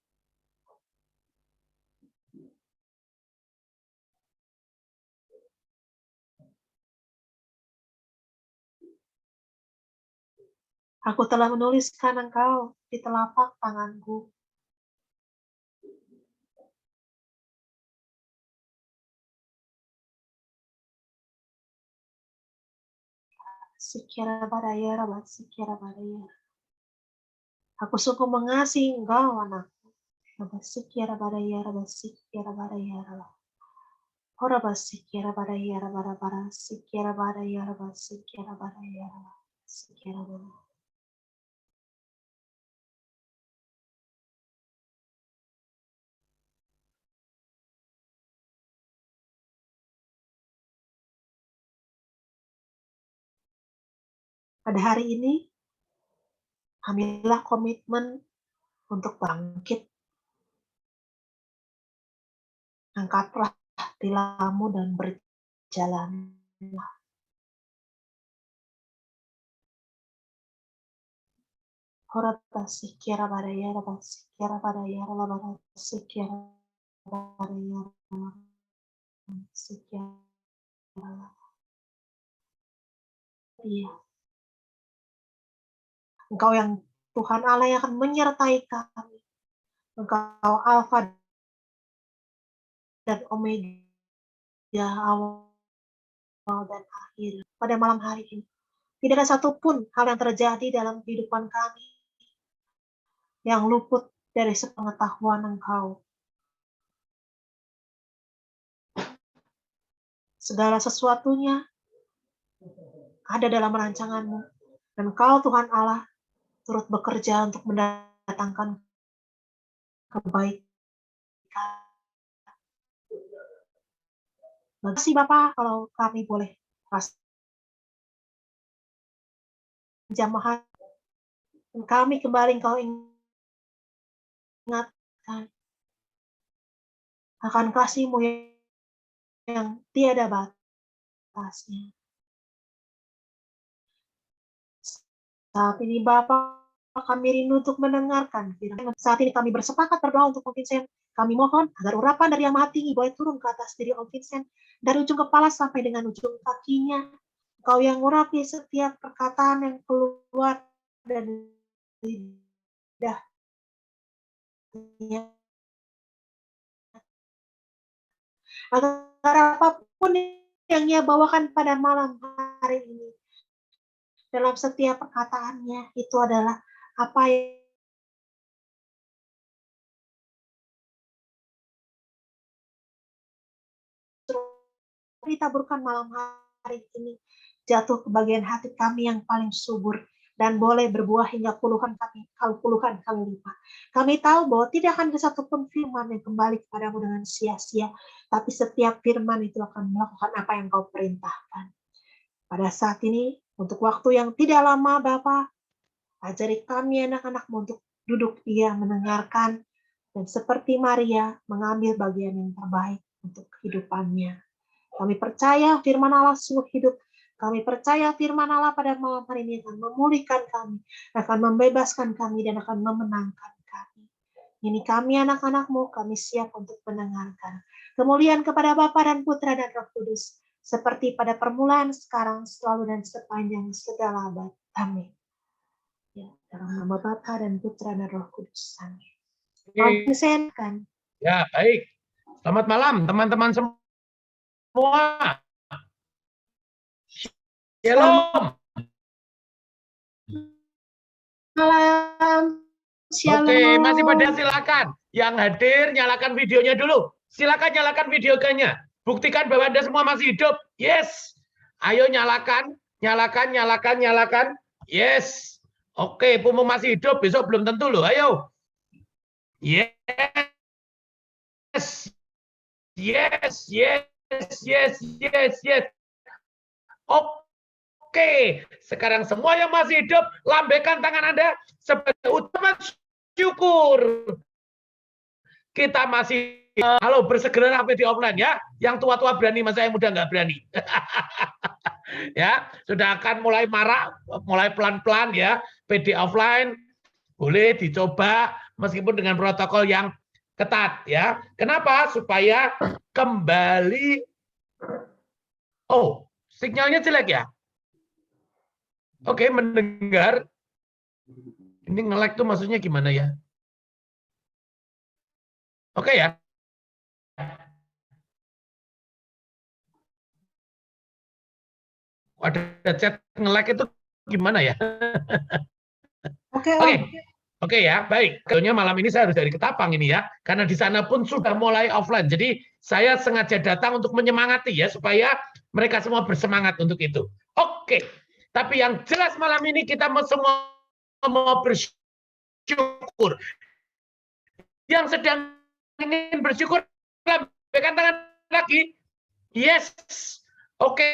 Aku telah menuliskan engkau di telapak tanganku. Sikira barayara, sikira barayara. Aku sungguh mengasihi engkau, anakku. Sikira barayara, sikira barayara. Ora basikira barayara, bara sikira barayara, sikira barayara, sikira barayara. Pada hari ini, ambillah komitmen untuk bangkit. Angkatlah tilammu dan berjalanlah. Horata sikira barayara, sikira barayara, labara sikira barayara, sikira. Iya. Engkau yang Tuhan Allah yang akan menyertai kami. Engkau Alfa dan Omega, awal dan akhir. Pada malam hari ini, tidak ada satupun hal yang terjadi dalam kehidupan kami yang luput dari sepengetahuan Engkau. Segala sesuatunya ada dalam rancangan-Mu. Dan Engkau Tuhan Allah turut bekerja untuk mendatangkan kebaikan. Terima kasih Bapak kalau kami boleh jamaah kami kembali Engkau ingatkan akan kasih-Mu yang tiada batasnya. Saat ini Bapak, kami rindu untuk mendengarkan firman. Saat ini kami bersepakat berdoa untuk Om Vincent. Kami mohon agar urapan dari Yang Maha Tinggi boleh turun ke atas diri Om Vincent, dari ujung kepala sampai dengan ujung kakinya. Engkau yang urapi setiap perkataan yang keluar dari lidahnya. Agar apapun yang Ia bawakan pada malam hari ini, dalam setiap perkataannya, itu adalah apa yang ditaburkan malam hari ini jatuh ke bagian hati kami yang paling subur dan boleh berbuah hingga puluhan kali lipat. Kami tahu bahwa tidak akan ada satupun firman yang kembali kepadamu dengan sia-sia, tapi setiap firman itu akan melakukan apa yang Kau perintahkan. Pada saat ini, untuk waktu yang tidak lama, Bapa, ajari kami anak-anak-Mu untuk duduk diam mendengarkan, dan seperti Maria mengambil bagian yang terbaik untuk kehidupannya. Kami percaya firman Allah sungguh hidup. Kami percaya firman Allah pada malam hari ini akan memulihkan kami, akan membebaskan kami, dan akan memenangkan kami. Ini kami anak-anak-Mu, kami siap untuk mendengarkan. Kemuliaan kepada Bapa dan Putra dan Roh Kudus, seperti pada permulaan, sekarang, selalu, dan sepanjang segala abad. Amin. Ya, dalam nama Bapa dan Putra dan Roh Kudus. Amin. Kan? Ya, baik. Selamat malam, teman-teman semua. Shalom. Malam. Shalom. Oke, masih pada silakan. Yang hadir, nyalakan videonya dulu. Silakan nyalakan videonya. Buktikan bahwa Anda semua masih hidup. Yes. Ayo nyalakan, nyalakan, nyalakan, nyalakan. Yes. Oke, Pumu masih hidup. Besok belum tentu loh. Ayo. Yes. Yes, yes, yes, yes, yes. Oke, sekarang semua yang masih hidup, lambaikan tangan Anda sebagai ucapan syukur. Kita masih, halo, bersegera PD offline ya. Yang tua-tua berani, masa yang muda nggak berani. Ya, sudah akan mulai marak, mulai pelan-pelan ya. PD offline boleh dicoba meskipun dengan protokol yang ketat ya. Kenapa? Supaya kembali. Oh, sinyalnya jelek ya? Oke, mendengar. Ini nge-lag tuh maksudnya gimana ya? Oke ya. Ada chat nge-lag itu gimana ya? Oke. Oke ya, baik. Kayaknya malam ini saya harus dari Ketapang ini ya, karena di sana pun sudah mulai offline. Jadi saya sengaja datang untuk menyemangati ya, supaya mereka semua bersemangat untuk itu. Oke, tapi yang jelas malam ini kita semua mau bersyukur. Yang sedang ingin bersyukur, lambaikan tangan lagi. Yes, oke,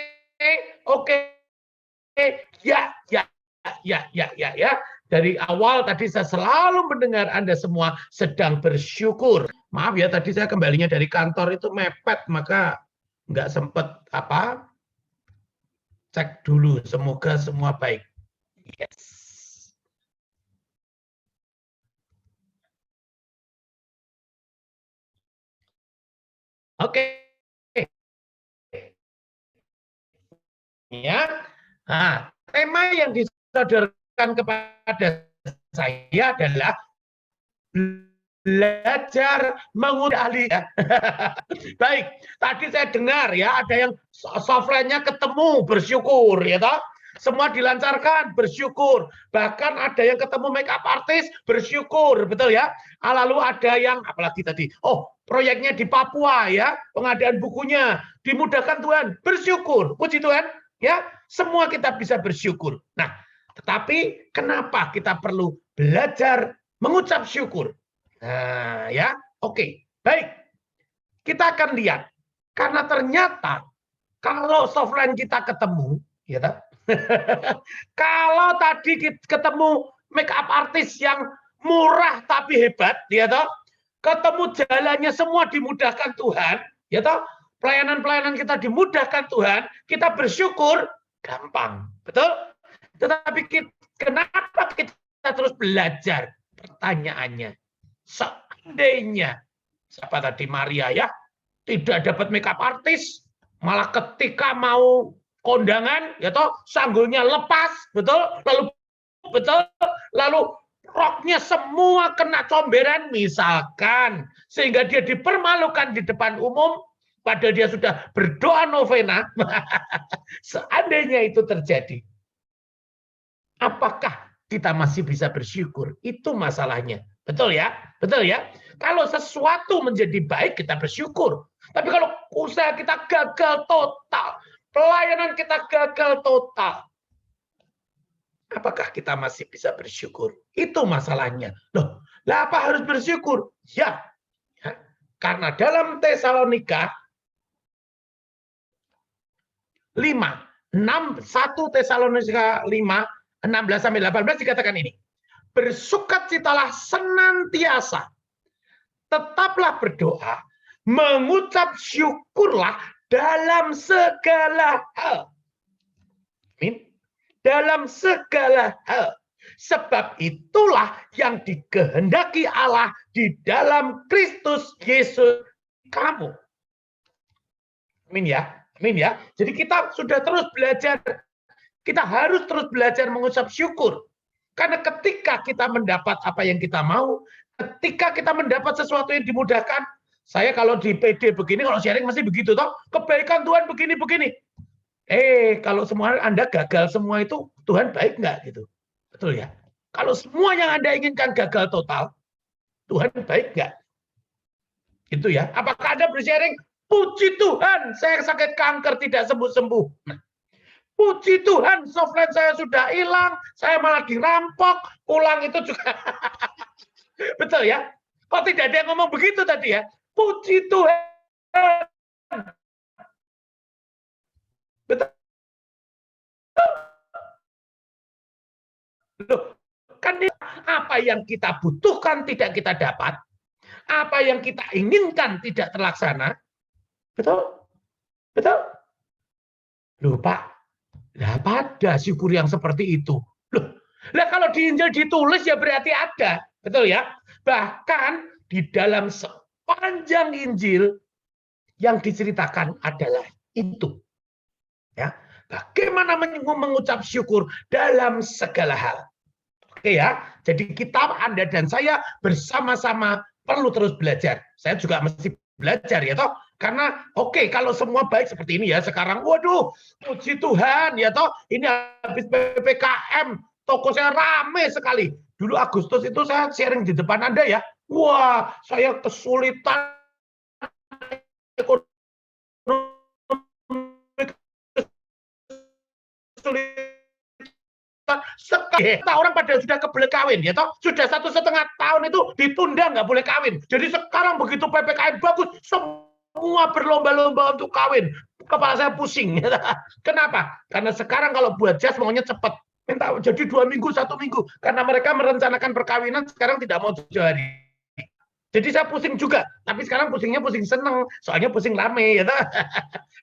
ya. Dari awal tadi saya selalu mendengar Anda semua sedang bersyukur. Maaf ya, tadi saya kembalinya dari kantor itu mepet, maka nggak sempat cek dulu. Semoga semua baik. Yes. Oke. Ya. Nah, tema yang disodorkan kepada saya adalah belajar mengundi. Baik, tadi saya dengar ya ada yang softwarenya ketemu bersyukur ya toh. Semua dilancarkan bersyukur. Bahkan ada yang ketemu makeup artist bersyukur, betul ya. Lalu ada yang apalagi tadi. Oh, proyeknya di Papua ya, pengadaan bukunya dimudahkan Tuhan, bersyukur. Puji Tuhan ya. Semua kita bisa bersyukur. Nah, tetapi kenapa kita perlu belajar mengucap syukur? Nah, ya, oke, baik. Kita akan lihat, karena ternyata kalau softline kita ketemu, ya, kalau tadi ketemu makeup artist yang murah tapi hebat, ya, ketemu jalannya semua dimudahkan Tuhan, ya, pelayanan-pelayanan kita dimudahkan Tuhan, kita bersyukur, gampang, betul? Tetapi kenapa kita terus belajar? Pertanyaannya, seandainya siapa tadi Maria ya tidak dapat makeup artis, malah ketika mau kondangan ya toh sanggulnya lepas, betul, lalu roknya semua kena comberan misalkan, sehingga dia dipermalukan di depan umum padahal dia sudah berdoa novena. Seandainya itu terjadi, apakah kita masih bisa bersyukur? Itu masalahnya. Betul ya? Betul ya? Kalau sesuatu menjadi baik, kita bersyukur. Tapi kalau usaha kita gagal total, pelayanan kita gagal total, apakah kita masih bisa bersyukur? Itu masalahnya. Loh, lah apa harus bersyukur? Ya, karena dalam Tesalonika 1 Tesalonika 5, 16-18 dikatakan ini. Bersukacitalah senantiasa, tetaplah berdoa, mengucap syukurlah dalam segala hal. Amin. Dalam segala hal. Sebab itulah yang dikehendaki Allah di dalam Kristus Yesus kamu. Amin ya. Amin ya. Jadi kita sudah terus belajar. Kita harus terus belajar mengucap syukur. Karena ketika kita mendapat apa yang kita mau, ketika kita mendapat sesuatu yang dimudahkan, saya kalau di PD begini, kalau sharing masih begitu toh, kebaikan Tuhan begini-begini. Kalau semua Anda gagal semua itu, Tuhan baik nggak gitu? Betul ya? Kalau semua yang Anda inginkan gagal total, Tuhan baik nggak? Itu ya. Apakah Anda bersharing, puji Tuhan, saya sakit kanker tidak sembuh-sembuh. Nah, puji Tuhan, softline saya sudah hilang, saya malah dirampok, pulang itu juga. Betul ya? Kok tidak ada yang ngomong begitu tadi ya? Puji Tuhan. Betul. Loh, kan apa yang kita butuhkan tidak kita dapat, apa yang kita inginkan tidak terlaksana. Betul? Betul? Loh Pak, lah pada syukur yang seperti itu. Loh, lah kalau di Injil ditulis ya berarti ada. Betul ya? Bahkan di dalam sepanjang Injil yang diceritakan adalah itu. Ya, bagaimana mengucap syukur dalam segala hal. Oke ya, jadi kita, Anda dan saya bersama-sama perlu terus belajar. Saya juga mesti belajar ya toh. Karena oke, kalau semua baik seperti ini ya sekarang, waduh, puji Tuhan ya toh. Ini habis PPKM, toko saya rame sekali. Dulu Agustus itu saya sharing di depan Anda ya. Wah, saya kesulitan ekonomi, sekali orang pada sudah kebelet kawin ya toh, sudah 1,5 tahun itu ditunda nggak boleh kawin. Jadi sekarang begitu PPKM bagus, semua berlomba-lomba untuk kawin. Kepala saya pusing. Kenapa? Karena sekarang kalau buat jas maunya cepat, minta jadi 2 minggu, 1 minggu, karena mereka merencanakan perkawinan sekarang tidak mau 7 hari. Jadi saya pusing juga, tapi sekarang pusingnya pusing seneng, soalnya pusing rame ya toh.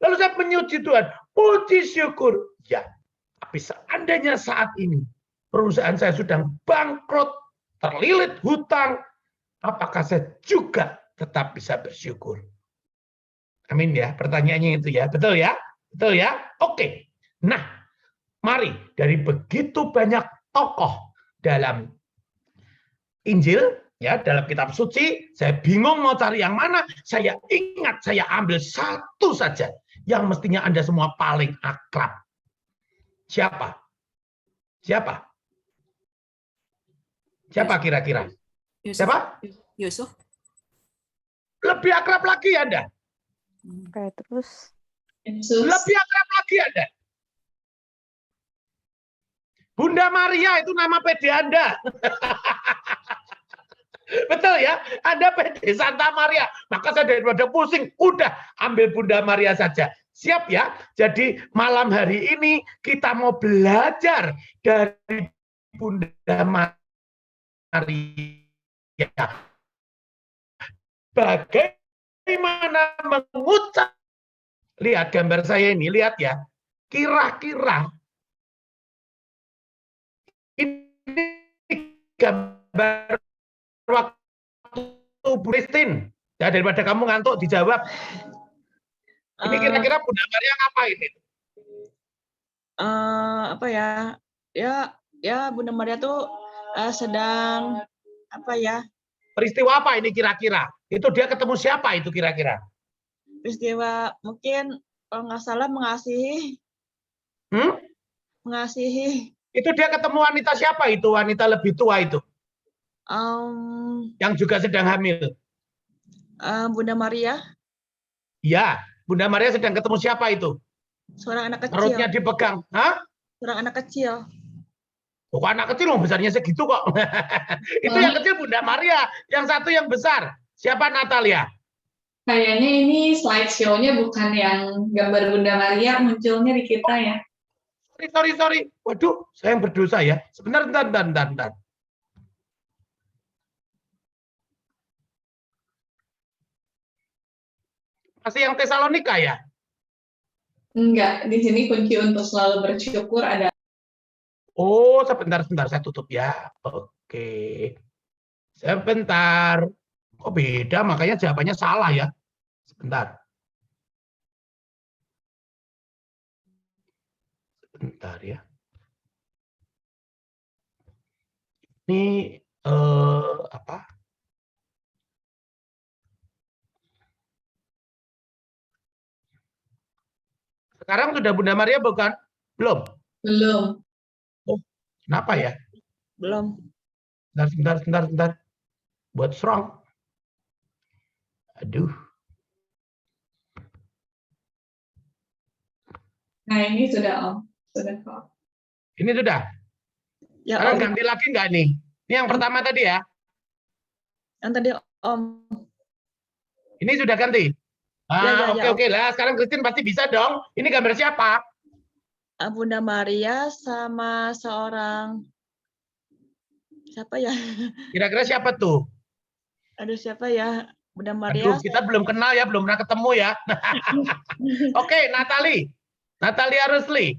Lalu saya menyuci Tuhan, puji syukur ya. Tapi seandainya saat ini perusahaan saya sudah bangkrut, terlilit hutang, apakah saya juga tetap bisa bersyukur? Amin ya, pertanyaannya itu ya, betul ya? Betul ya? Oke. Nah, mari dari begitu banyak tokoh dalam Injil, ya dalam kitab suci, saya bingung mau cari yang mana, saya ingat saya ambil satu saja yang mestinya Anda semua paling akrab. Siapa? Siapa? Siapa kira-kira? Siapa? Yusuf. Lebih akrab lagi Anda. Petrus. Lebih akrab lagi Anda. Bunda Maria itu nama PD Anda. Betul ya? Anda PD Santa Maria. Maka saya daripada pusing, udah ambil Bunda Maria saja. Siap ya? Jadi malam hari ini kita mau belajar dari Bunda Maria. Bagaimana mengucap. Lihat gambar saya ini, lihat ya. Kira-kira ini gambar waktu Bu Christine. Ya, daripada kamu ngantuk dijawab. Ini kira-kira Bunda Maria ngapain ini? Apa ya? Ya Bunda Maria tuh sedang apa ya? Peristiwa apa ini kira-kira? Itu dia ketemu siapa itu kira-kira? Peristiwa mungkin kalau nggak salah mengasihi. Mengasihi. Itu dia ketemu wanita siapa itu? Wanita lebih tua itu? Yang juga sedang hamil. Bunda Maria. Ya, Bunda Maria sedang ketemu siapa itu? Seorang anak kecil. Perutnya dipegang. Hah? Seorang anak kecil. Oh, anak kecil loh, besarnya segitu kok. Itu yang kecil Bunda Maria, yang satu yang besar. Siapa Natalia? Kayaknya ini slideshow-nya bukan yang gambar Bunda Maria munculnya di kita ya. Sorry. Waduh, saya yang berdosa ya. Sebentar, bentar. Masih yang Tesalonika ya? Enggak, di sini kunci untuk selalu bersyukur ada. Oh, sebentar saya tutup ya. Oke. Sebentar. Kok beda? Makanya jawabannya salah ya. Sebentar. Sebentar ya. Ini apa? Sekarang sudah Bunda Maria bukan? Belum. Belum. Oh, kenapa ya? Belum. Sebentar. What's wrong? Aduh. Nah, ini sudah Om. Sudah kok. Ini sudah. Ya, Sekarang Om. ganti lagi nggak nih? Ini yang pertama tadi ya. Yang tadi Om. Ini sudah ganti. Ya, Oke lah. Sekarang Christine pasti bisa dong. Ini gambar siapa? Bunda Maria sama seorang siapa ya? Kira-kira siapa tuh? Aduh, siapa ya? Bunda Maria. Aduh, kita belum kenal ya, belum pernah ketemu ya. Oke, Natalia Rusli.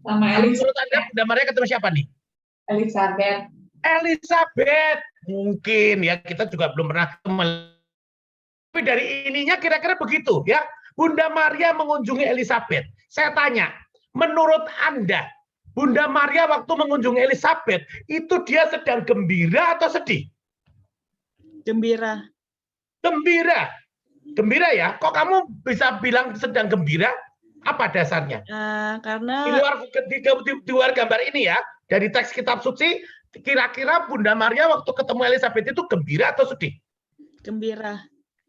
Sama Menurut Anda Bunda Maria ketemu siapa nih? Elizabeth. Elizabeth. Mungkin ya, kita juga belum pernah ketemu. Tapi dari ininya kira-kira begitu ya. Bunda Maria mengunjungi Elizabeth. Saya tanya, menurut Anda, Bunda Maria waktu mengunjungi Elizabeth, itu dia sedang gembira atau sedih? Gembira. Gembira ya? Kok kamu bisa bilang sedang gembira? Apa dasarnya? Karena Di luar gambar ini ya, dari teks kitab suci, kira-kira Bunda Maria waktu ketemu Elizabeth itu gembira atau sedih? gembira.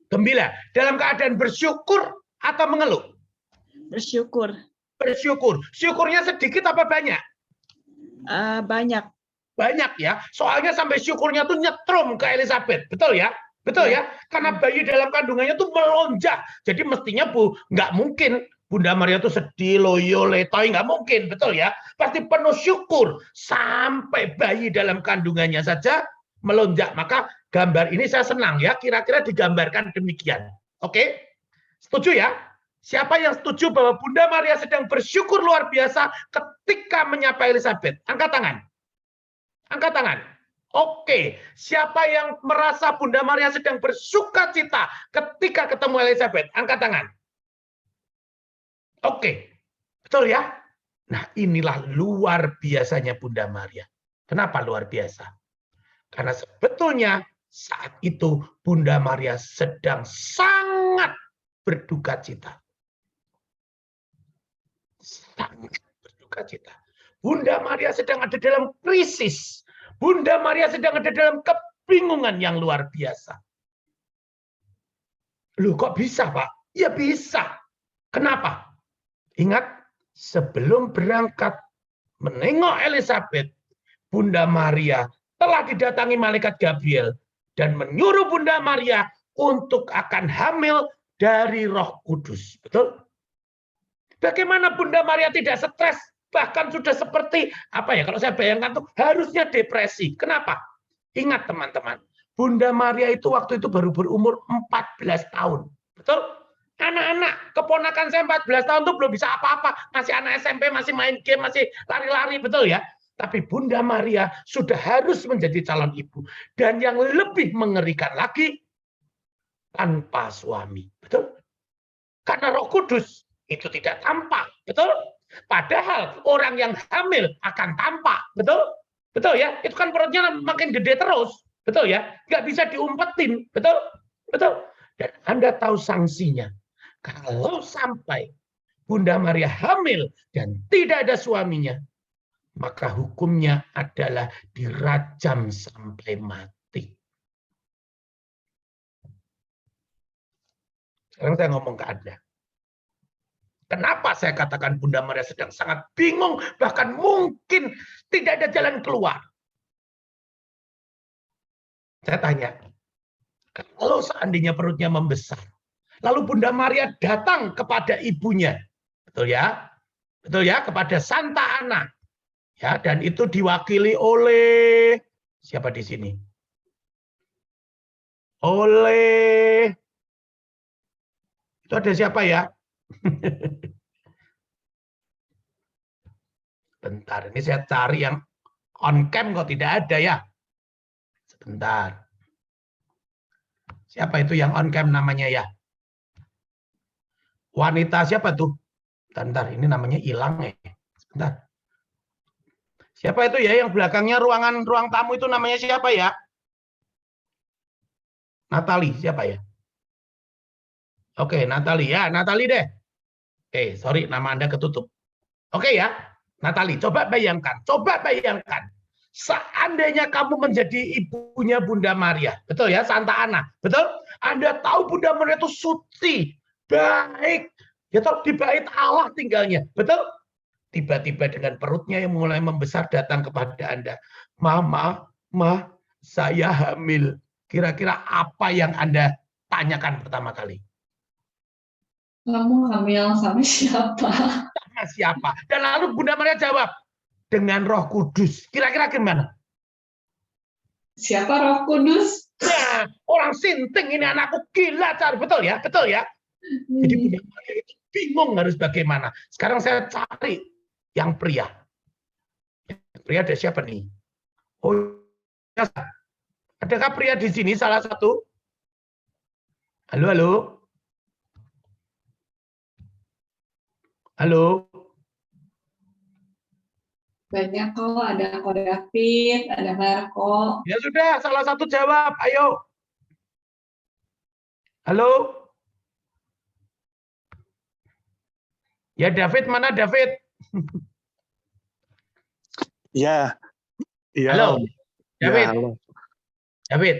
Gembira. Dalam keadaan bersyukur atau mengeluh? Bersyukur. Bersyukur. Syukurnya sedikit apa banyak? Banyak. Banyak ya. Soalnya sampai syukurnya tuh nyetrum ke Elizabeth. Betul ya? Betul ya? Karena bayi dalam kandungannya tuh melonjak. Jadi mestinya nggak mungkin Bunda Maria tuh sedih, loyo, letoy. Nggak mungkin. Betul ya? Pasti penuh syukur. Sampai bayi dalam kandungannya saja melonjak. Maka gambar ini saya senang ya. Kira-kira digambarkan demikian. Oke? Setuju ya? Siapa yang setuju bahwa Bunda Maria sedang bersyukur luar biasa ketika menyapa Elizabeth? Angkat tangan. Angkat tangan. Oke, siapa yang merasa Bunda Maria sedang bersuka cita ketika ketemu Elizabeth? Angkat tangan. Oke, betul ya? Nah, inilah luar biasanya Bunda Maria. Kenapa luar biasa? Karena sebetulnya saat itu Bunda Maria sedang sangat berduka cita. Sangat berduka cita. Bunda Maria sedang ada dalam krisis. Bunda Maria sedang ada dalam kebingungan yang luar biasa. Loh, kok bisa, Pak? Ya bisa. Kenapa? Ingat, sebelum berangkat menengok Elizabeth, Bunda Maria telah didatangi malaikat Gabriel dan menyuruh Bunda Maria untuk akan hamil dari Roh Kudus. Betul? Bagaimana Bunda Maria tidak stres? Bahkan sudah seperti apa ya, kalau saya bayangkan tuh harusnya depresi. Kenapa? Ingat teman-teman, Bunda Maria itu waktu itu baru berumur 14 tahun. Betul? Anak-anak, keponakan saya 14 tahun tuh belum bisa apa-apa. Masih anak SMP, masih main game, masih lari-lari. Betul ya? Tapi Bunda Maria sudah harus menjadi calon ibu. Dan yang lebih mengerikan lagi, tanpa suami. Betul? Karena Roh Kudus itu tidak tampak. Betul? Padahal orang yang hamil akan tampak, betul? Betul ya? Itu kan perutnya makin gede terus, betul ya? Nggak bisa diumpetin, betul? Betul? Dan Anda tahu sanksinya. Kalau sampai Bunda Maria hamil dan tidak ada suaminya, maka hukumnya adalah dirajam sampai mati. Sekarang saya ngomong ke Anda. Kenapa saya katakan Bunda Maria sedang sangat bingung, bahkan mungkin tidak ada jalan keluar? Saya tanya, kalau seandainya perutnya membesar, lalu Bunda Maria datang kepada ibunya, betul ya? Betul ya, kepada Santa Ana. Ya, dan itu diwakili oleh siapa di sini? Oleh Itu ada siapa ya? Bentar, ini saya cari yang on cam kok tidak ada ya. Sebentar. Siapa itu yang on cam namanya ya? Wanita siapa tuh? Bentar, ini namanya hilang ya. Sebentar. Siapa itu ya yang belakangnya ruang tamu itu namanya siapa ya? Natali, siapa ya? Oke, Natali ya, Natali deh. Oke, sorry nama Anda ketutup. Oke ya, Natali, coba bayangkan. Seandainya kamu menjadi ibunya Bunda Maria, betul ya, Santa Ana, betul? Anda tahu Bunda Maria itu suci, baik, ya toh di bait Allah tinggalnya, betul? Tiba-tiba dengan perutnya yang mulai membesar datang kepada Anda, Mama, saya hamil. Kira-kira apa yang Anda tanyakan pertama kali? Kamu hamil sama siapa? Sama siapa? Dan lalu Bunda Maria jawab, dengan Roh Kudus. Kira-kira gimana? Siapa Roh Kudus? Nah, orang sinting ini anakku gila, cari betul ya, betul ya. Jadi Bunda Maria itu bingung harus bagaimana. Sekarang saya cari yang pria. Pria ada siapa nih? Oh, ya. Adakah pria di sini salah satu? Halo, halo. Halo. Banyak kok, ada Ko David, ada Marco. Ya sudah, salah satu jawab. Ayo. Halo. Ya David, mana David? Ya. Ya. Halo. David. Ya, halo. David.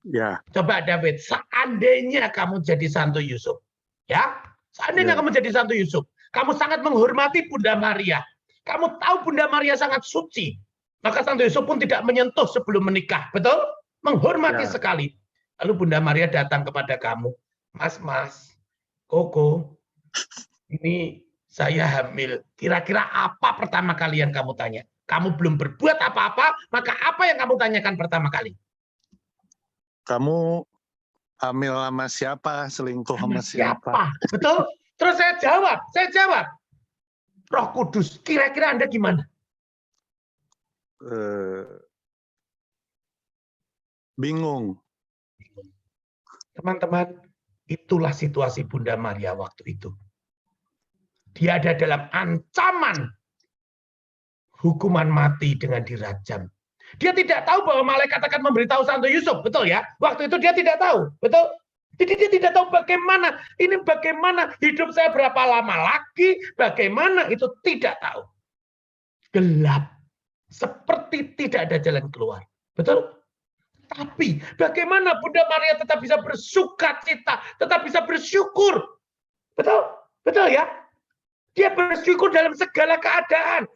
Ya. Coba David, seandainya kamu jadi Santo Yusuf. Ya. Seandainya Ya. kamu jadi Santo Yusuf. Kamu sangat menghormati Bunda Maria. Kamu tahu Bunda Maria sangat suci. Maka Santo Yusuf pun tidak menyentuh sebelum menikah. Betul? Menghormati Ya. sekali. Lalu Bunda Maria datang kepada kamu. Mas, Koko, ini saya hamil. Kira-kira apa pertama kali yang kamu tanya? Kamu belum berbuat apa-apa, maka apa yang kamu tanyakan pertama kali? Kamu hamil sama siapa? Selingkuh sama siapa? Betul? Terus saya jawab. Roh Kudus, kira-kira Anda gimana? Bingung. Teman-teman, itulah situasi Bunda Maria waktu itu. Dia ada dalam ancaman hukuman mati dengan dirajam. Dia tidak tahu bahwa malaikat akan memberitahu Santo Yusuf, betul ya? Waktu itu dia tidak tahu, betul? Jadi dia tidak tahu bagaimana hidup saya berapa lama lagi, bagaimana itu tidak tahu. Gelap, seperti tidak ada jalan keluar, betul? Tapi bagaimana Bunda Maria tetap bisa bersukacita, tetap bisa bersyukur, betul? Betul ya? Dia bersyukur dalam segala keadaan,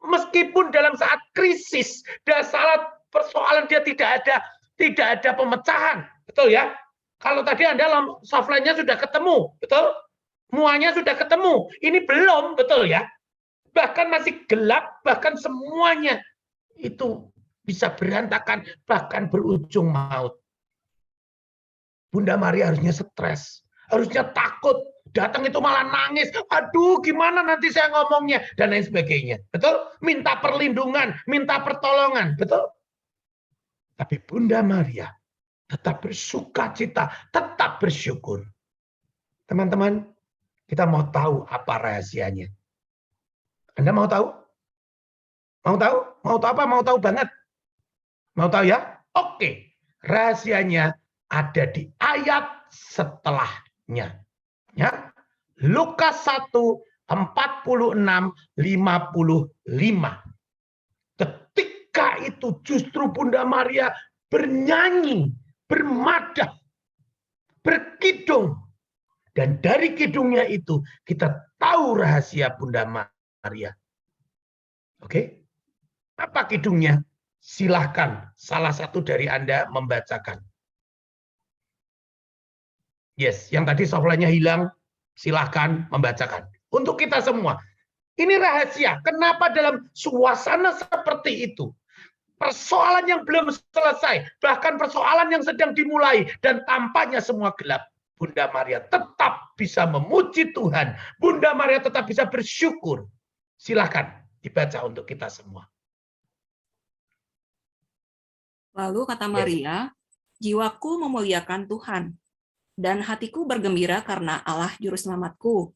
meskipun dalam saat krisis, dalam saat persoalan dia tidak ada pemecahan. Betul ya? Kalau tadi Anda softline-nya sudah ketemu, betul? Muanya sudah ketemu. Ini belum, betul ya? Bahkan masih gelap, bahkan semuanya itu bisa berantakan, bahkan berujung maut. Bunda Maria harusnya stres, harusnya takut. Datang itu malah nangis. Aduh, gimana nanti saya ngomongnya? Dan lain sebagainya. Betul? Minta perlindungan, minta pertolongan. Betul? Tapi Bunda Maria tetap bersukacita, tetap bersyukur. Teman-teman, kita mau tahu apa rahasianya. Anda mau tahu? Mau tahu? Mau tahu apa? Mau tahu banget? Mau tahu ya? Oke. Rahasianya ada di ayat setelahnya. Ya. Lukas 1, 46, 55. Ketika itu justru Bunda Maria bernyanyi, bermadah, berkidung. Dan dari kidungnya itu kita tahu rahasia Bunda Maria. Oke? Apa kidungnya? Silahkan salah satu dari Anda membacakan. Yes, yang tadi softline-nya hilang, silahkan membacakan. Untuk kita semua. Ini rahasia. Kenapa dalam suasana seperti itu? Persoalan yang belum selesai, bahkan persoalan yang sedang dimulai, dan tampaknya semua gelap. Bunda Maria tetap bisa memuji Tuhan. Bunda Maria tetap bisa bersyukur. Silakan dibaca untuk kita semua. Lalu kata Maria, jiwaku memuliakan Tuhan, dan hatiku bergembira karena Allah Juru Selamatku,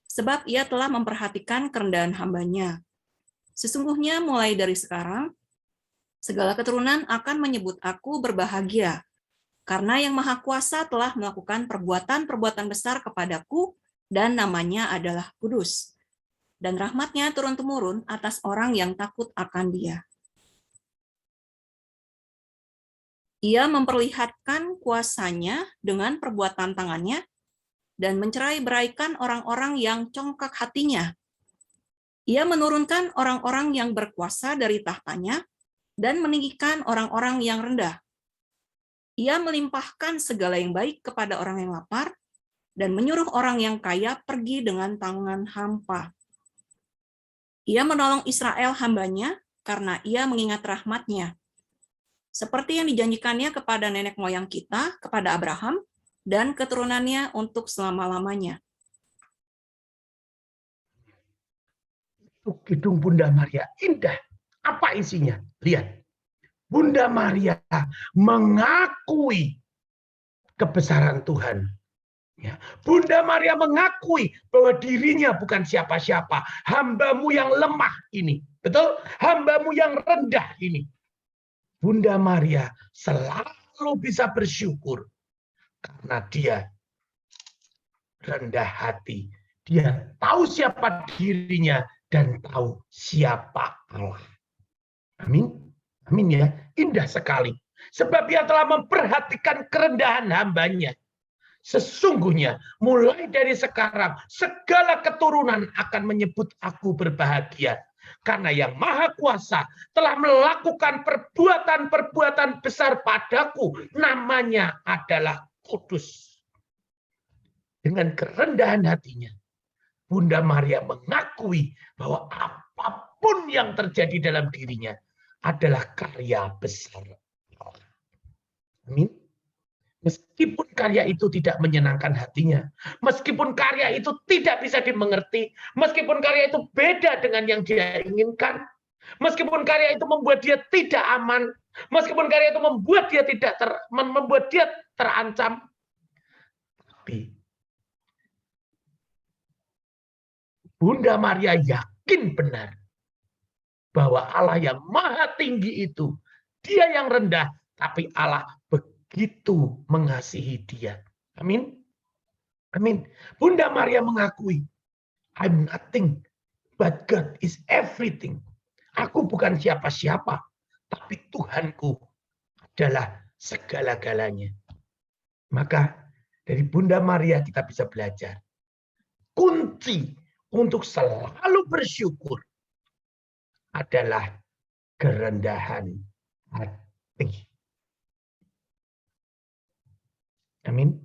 sebab ia telah memperhatikan kerendahan hamba-Nya. Sesungguhnya mulai dari sekarang, segala keturunan akan menyebut aku berbahagia, karena Yang Maha Kuasa telah melakukan perbuatan-perbuatan besar kepadaku, dan namanya adalah kudus. Dan rahmat-Nya turun-temurun atas orang yang takut akan Dia. Ia memperlihatkan kuasa-Nya dengan perbuatan tangan-Nya dan mencerai-beraikan orang-orang yang congkak hatinya. Ia menurunkan orang-orang yang berkuasa dari tahtanya dan meninggikan orang-orang yang rendah. Ia melimpahkan segala yang baik kepada orang yang lapar dan menyuruh orang yang kaya pergi dengan tangan hampa. Ia menolong Israel hamba-Nya karena ia mengingat rahmat-Nya, seperti yang dijanjikannya kepada nenek moyang kita, kepada Abraham, dan keturunannya untuk selama-lamanya. Gedung Bunda Maria indah. Apa isinya? Lihat. Bunda Maria mengakui kebesaran Tuhan. Ya. Bunda Maria mengakui bahwa dirinya bukan siapa-siapa. Hambamu yang lemah ini. Betul? Hambamu yang rendah ini. Bunda Maria selalu bisa bersyukur karena dia rendah hati. Dia tahu siapa dirinya dan tahu siapa Allah. Amin. Amin ya. Indah sekali. Sebab dia telah memperhatikan kerendahan hamba-Nya. Sesungguhnya mulai dari sekarang segala keturunan akan menyebut aku berbahagia. Karena Yang Maha Kuasa telah melakukan perbuatan-perbuatan besar padaku. Namanya adalah kudus. Dengan kerendahan hatinya, Bunda Maria mengakui bahwa apapun yang terjadi dalam dirinya adalah karya besar Allah. Amin. Meskipun karya itu tidak menyenangkan hatinya, meskipun karya itu tidak bisa dimengerti, meskipun karya itu beda dengan yang dia inginkan, meskipun karya itu membuat dia tidak aman, meskipun karya itu membuat dia terancam, tapi Bunda Maria yakin benar bahwa Allah yang maha tinggi itu, dia yang rendah, tapi Allah begitu mengasihi dia. Amin. Amin. Bunda Maria mengakui, I'm nothing, but God is everything. Aku bukan siapa-siapa, tapi Tuhanku adalah segala-galanya. Maka dari Bunda Maria kita bisa belajar. Kunci untuk selalu bersyukur adalah kerendahan hati. Amin.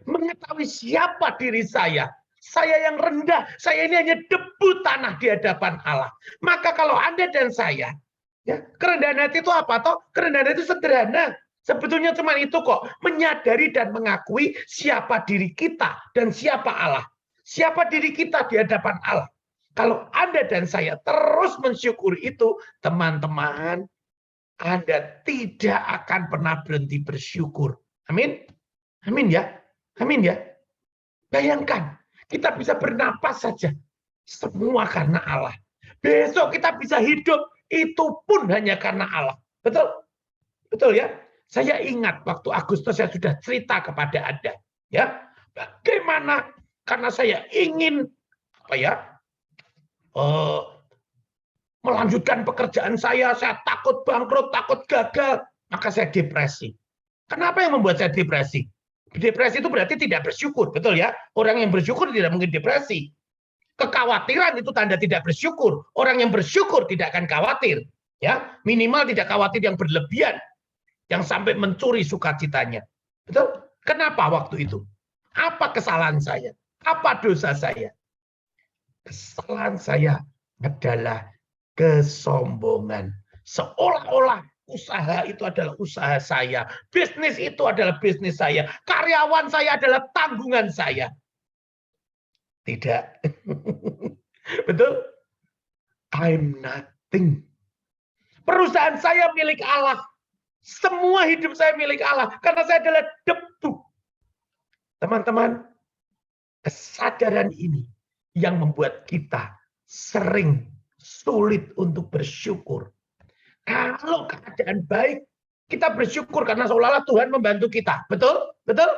Mengetahui siapa diri saya yang rendah, saya ini hanya debu tanah di hadapan Allah. Maka kalau Anda dan saya, ya, kerendahan hati itu apa toh? Kerendahan hati itu sederhana. Sebetulnya cuma itu kok, menyadari dan mengakui siapa diri kita dan siapa Allah. Siapa diri kita di hadapan Allah. Kalau Anda dan saya terus mensyukuri itu, teman-teman, Anda tidak akan pernah berhenti bersyukur. Amin. Amin ya. Amin ya. Bayangkan, kita bisa bernapas saja. Semua karena Allah. Besok kita bisa hidup, itu pun hanya karena Allah. Betul? Betul ya? Saya ingat waktu Agustus saya sudah cerita kepada Anda. Ya, bagaimana karena saya ingin melanjutkan pekerjaan saya takut bangkrut, takut gagal, maka saya depresi. Kenapa yang membuat saya depresi? Depresi itu berarti tidak bersyukur, betul ya? Orang yang bersyukur tidak mungkin depresi. Kekhawatiran itu tanda tidak bersyukur. Orang yang bersyukur tidak akan khawatir, ya. Minimal tidak khawatir yang berlebihan, yang sampai mencuri sukacitanya. Betul? Kenapa waktu itu? Apa kesalahan saya? Apa dosa saya? Kesalahan saya adalah kesombongan. Seolah-olah usaha itu adalah usaha saya. Bisnis itu adalah bisnis saya. Karyawan saya adalah tanggungan saya. Tidak. Betul? I'm nothing. Perusahaan saya milik Allah. Semua hidup saya milik Allah. Karena saya adalah debu. Teman-teman, kesadaran ini yang membuat kita sering sulit untuk bersyukur. Kalau keadaan baik, kita bersyukur karena seolah-olah Tuhan membantu kita. Betul? Betul?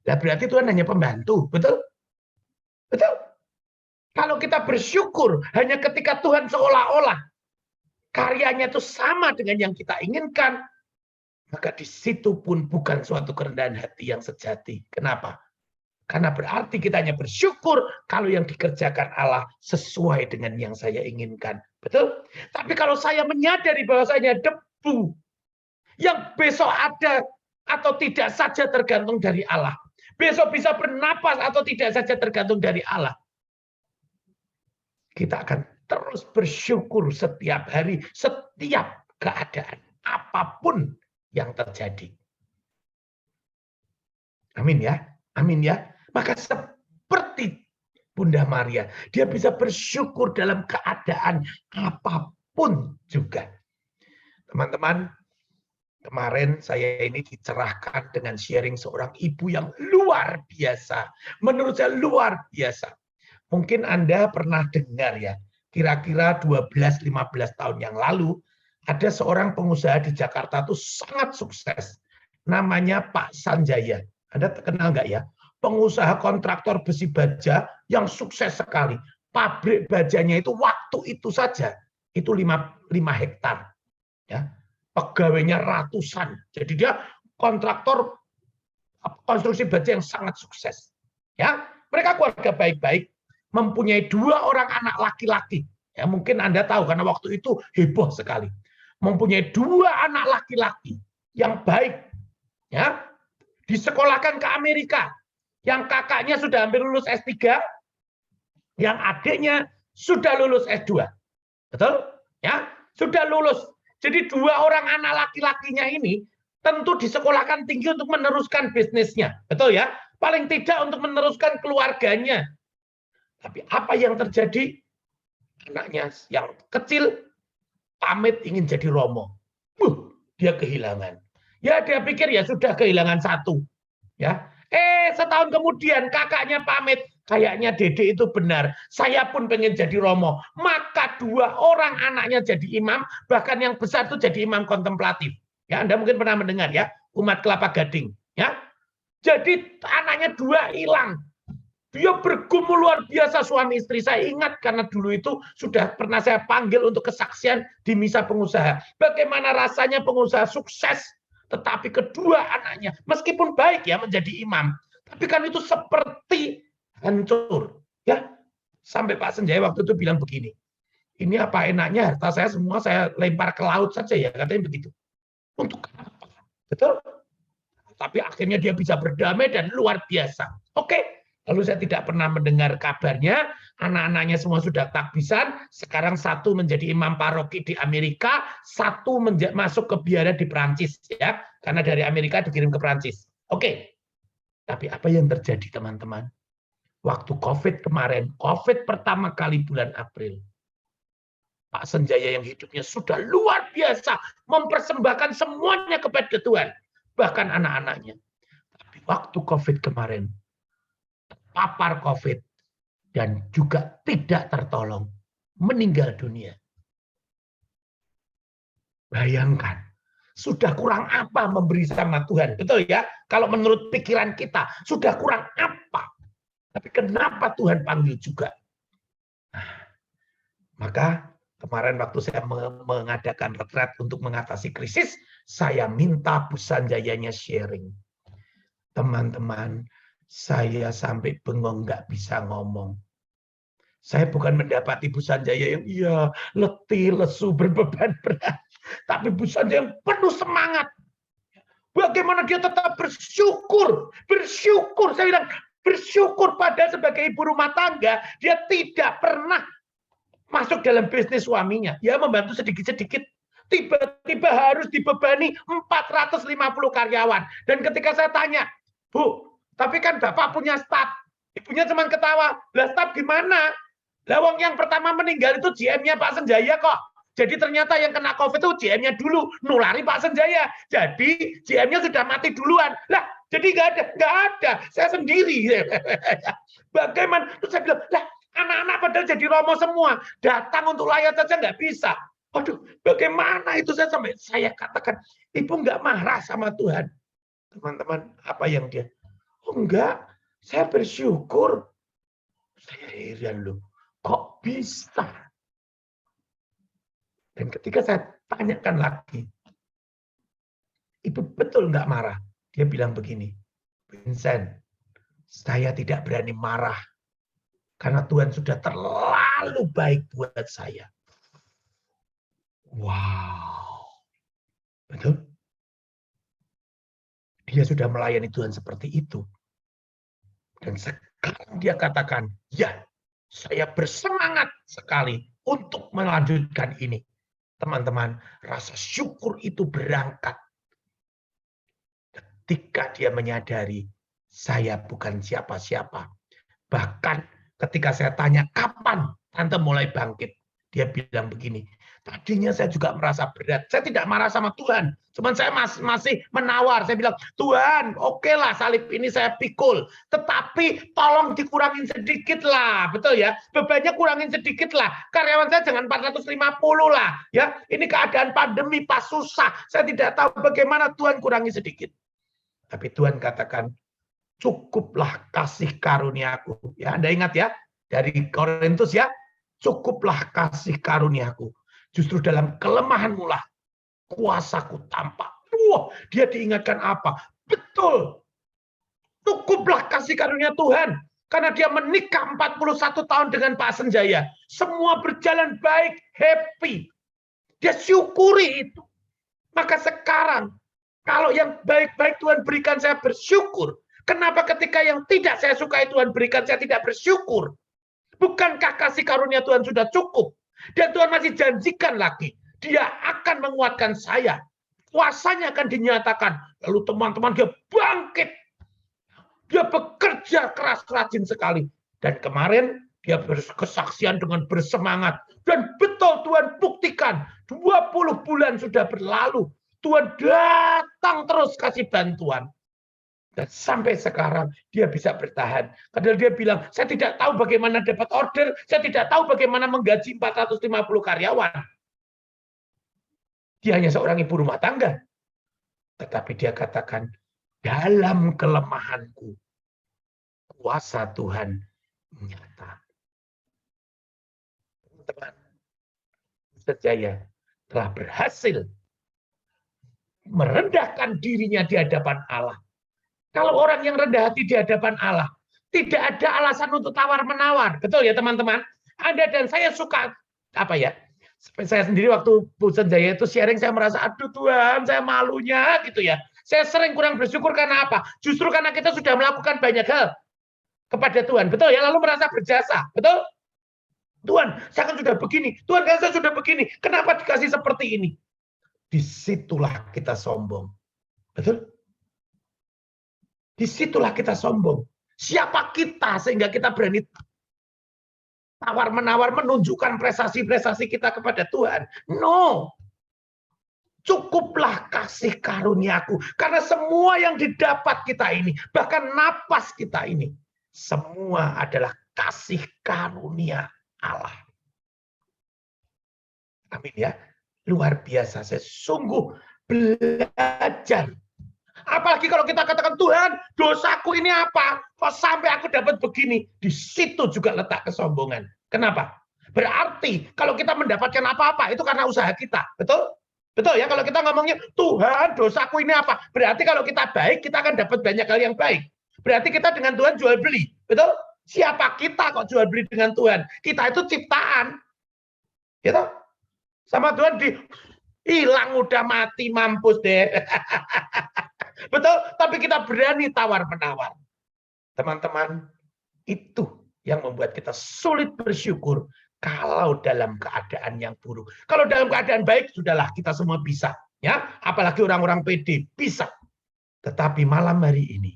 Nah, berarti Tuhan hanya pembantu. Betul? Betul? Kalau kita bersyukur hanya ketika Tuhan seolah-olah karyanya itu sama dengan yang kita inginkan, maka di situ pun bukan suatu kerendahan hati yang sejati. Kenapa? Karena berarti kita hanya bersyukur kalau yang dikerjakan Allah sesuai dengan yang saya inginkan. Betul? Tapi kalau saya menyadari bahwa saya hanya debu, yang besok ada atau tidak saja tergantung dari Allah. Besok bisa bernapas atau tidak saja tergantung dari Allah. Kita akan terus bersyukur setiap hari, setiap keadaan, apapun yang terjadi. Amin ya, amin ya. Maka seperti Bunda Maria, dia bisa bersyukur dalam keadaan apapun juga. Teman-teman, kemarin saya ini dicerahkan dengan sharing seorang ibu yang luar biasa. Menurut saya luar biasa. Mungkin Anda pernah dengar ya, kira-kira 12-15 tahun yang lalu, ada seorang pengusaha di Jakarta itu sangat sukses. Namanya Pak Sanjaya. Anda kenal nggak ya? Pengusaha kontraktor besi baja yang sukses sekali. Pabrik bajanya itu waktu itu saja, itu 5 hektar. Ya. Pegawainya ratusan. Jadi dia kontraktor konstruksi baja yang sangat sukses. Ya, mereka keluarga baik-baik, mempunyai 2 orang anak laki-laki. Ya, mungkin Anda tahu karena waktu itu heboh sekali. Mempunyai 2 anak laki-laki yang baik. Ya, disekolahkan ke Amerika. Yang kakaknya sudah hampir lulus S3, yang adiknya sudah lulus S2. Betul? Ya, sudah lulus. Jadi 2 orang anak laki-lakinya ini tentu disekolahkan tinggi untuk meneruskan bisnisnya. Betul ya? Paling tidak untuk meneruskan keluarganya. Tapi apa yang terjadi? Anaknya yang kecil pamit ingin jadi romo. Dia kehilangan. Ya dia pikir ya sudah kehilangan 1. Ya. Setahun kemudian kakaknya pamit. Kayaknya Dede itu benar. Saya pun pengen jadi romo. Maka 2 orang anaknya jadi imam. Bahkan yang besar itu jadi imam kontemplatif. Ya, Anda mungkin pernah mendengar ya. Umat Kelapa Gading. Ya. Jadi anaknya 2 hilang. Dia bergumul luar biasa suami istri. Saya ingat karena dulu itu sudah pernah saya panggil untuk kesaksian di misa pengusaha. Bagaimana rasanya pengusaha sukses. Tetapi kedua anaknya, meskipun baik ya menjadi imam, tapi kan itu seperti hancur. Ya, sampai Pak Sanjaya waktu itu bilang begini, ini apa enaknya harta saya semua saya lempar ke laut saja ya, katanya begitu. Untuk apa? Betul? Tapi akhirnya dia bisa berdamai dan luar biasa. Oke, lalu saya tidak pernah mendengar kabarnya, anak-anaknya semua sudah takbisan, sekarang 1 menjadi imam paroki di Amerika, 1 masuk ke biara di Perancis ya, karena dari Amerika dikirim ke Perancis. Oke. Tapi apa yang terjadi teman-teman? Waktu COVID kemarin, COVID pertama kali bulan April, Pak Sanjaya yang hidupnya sudah luar biasa, mempersembahkan semuanya kepada Tuhan, bahkan anak-anaknya. Tapi waktu COVID kemarin, terpapar COVID, dan juga tidak tertolong, meninggal dunia. Bayangkan, sudah kurang apa memberi sama Tuhan, betul ya? Kalau menurut pikiran kita, sudah kurang apa? Tapi kenapa Tuhan panggil juga? Nah, maka kemarin waktu saya mengadakan retret untuk mengatasi krisis, saya minta Bu Sanjayanya sharing. Teman-teman, saya sampai bengong nggak bisa ngomong. Saya bukan mendapati Bu Sanjaya yang iya letih, lesu, berbeban berat. Tapi Bu Sanjaya yang penuh semangat. Bagaimana dia tetap bersyukur. Bersyukur, saya bilang bersyukur pada sebagai ibu rumah tangga. Dia tidak pernah masuk dalam bisnis suaminya. Ya membantu sedikit-sedikit. tiba-tiba harus dibebani 450 karyawan. Dan ketika saya tanya, Bu, tapi kan Bapak punya staf, ibunya cuma ketawa, lah staf gimana? Lawang yang pertama meninggal itu GM-nya Pak Senjaya kok. Jadi ternyata yang kena COVID itu GM-nya dulu, nulari Pak Senjaya. Jadi GM-nya sudah mati duluan. Lah, jadi nggak ada. Saya sendiri. Bagaimana? Terus saya bilang, lah anak-anak padahal jadi romo semua. Datang untuk layat saja nggak bisa. Waduh, bagaimana itu saya katakan, Ibu nggak marah sama Tuhan. Teman-teman, apa yang dia? Oh enggak, saya bersyukur. Saya heran loh, kok bisa? Dan ketika saya tanyakan lagi, Ibu betul nggak marah? Dia bilang begini, Vincent, saya tidak berani marah karena Tuhan sudah terlalu baik buat saya. Wow, betul? Dia sudah melayani Tuhan seperti itu. Dan sekarang dia katakan, ya, saya bersemangat sekali untuk melanjutkan ini. Teman-teman, rasa syukur itu berangkat ketika dia menyadari saya bukan siapa-siapa. Bahkan ketika saya tanya kapan Tante mulai bangkit, dia bilang begini, tadinya saya juga merasa berat. Saya tidak marah sama Tuhan, cuman saya masih menawar. Saya bilang, Tuhan, oke lah salib ini saya pikul, tetapi tolong dikurangin sedikit lah, betul ya? Bebannya kurangin sedikit lah. Karyawan saya jangan 450 lah, ya. Ini keadaan pandemi pas susah. Saya tidak tahu bagaimana, Tuhan kurangi sedikit. Tapi Tuhan katakan, cukuplah kasih karuniaku. Ya, Anda ingat ya dari Korintus ya, cukuplah kasih karuniaku. Justru dalam kelemahanmu lah kuasaku tampak. Wah, dia diingatkan apa? Betul. Cukuplah kasih karunia Tuhan. Karena dia menikah 41 tahun dengan Pak Senjaya. Semua berjalan baik, happy. Dia syukuri itu. Maka sekarang, kalau yang baik-baik Tuhan berikan saya bersyukur. Kenapa ketika yang tidak saya sukai Tuhan berikan saya tidak bersyukur? Bukankah kasih karunia Tuhan sudah cukup? Dan Tuhan masih janjikan lagi. Dia akan menguatkan saya. Kuasanya akan dinyatakan. Lalu teman-teman dia bangkit. Dia bekerja keras rajin sekali. Dan kemarin dia berkesaksian dengan bersemangat. Dan betul Tuhan buktikan. 20 bulan sudah berlalu. Tuhan datang terus kasih bantuan. Dan sampai sekarang dia bisa bertahan. Karena dia bilang, saya tidak tahu bagaimana dapat order, saya tidak tahu bagaimana menggaji 450 karyawan. Dia hanya seorang ibu rumah tangga. Tetapi dia katakan, dalam kelemahanku, kuasa Tuhan nyata. Teman-teman, Senjaya telah berhasil merendahkan dirinya di hadapan Allah. Kalau orang yang rendah hati di hadapan Allah, tidak ada alasan untuk tawar-menawar. Betul ya teman-teman? Anda dan saya suka, apa ya, saya sendiri waktu Bu Senjaya itu sharing, saya merasa, aduh Tuhan, saya malunya gitu ya. Saya sering kurang bersyukur karena apa? Justru karena kita sudah melakukan banyak hal kepada Tuhan. Betul ya? Lalu merasa berjasa. Betul? Tuhan, saya kan sudah begini. Tuhan, saya sudah begini. Kenapa dikasih seperti ini? Disitulah kita sombong. Betul? Disitulah kita sombong. Siapa kita sehingga kita berani tawar-menawar menunjukkan prestasi-prestasi kita kepada Tuhan? No. Cukuplah kasih karuniaku. Karena semua yang didapat kita ini, bahkan napas kita ini, semua adalah kasih karunia Allah. Amin ya. Luar biasa. Saya sungguh belajar. Apalagi kalau kita katakan, Tuhan, dosaku ini apa? Kok sampai aku dapat begini? Di situ juga letak kesombongan. Kenapa? Berarti kalau kita mendapatkan apa-apa, itu karena usaha kita. Betul? Betul ya? Kalau kita ngomongnya, Tuhan, dosaku ini apa? Berarti kalau kita baik, kita akan dapat banyak hal yang baik. Berarti kita dengan Tuhan jual beli. Betul? Siapa kita kok jual beli dengan Tuhan? Kita itu ciptaan. Gitu? Sama Tuhan hilang, udah mati, mampus deh. Betul? Tapi kita berani tawar-menawar. Teman-teman, itu yang membuat kita sulit bersyukur Kalau dalam keadaan yang buruk. Kalau dalam keadaan baik, sudahlah kita semua bisa. Ya, apalagi orang-orang PD bisa. Tetapi malam hari ini,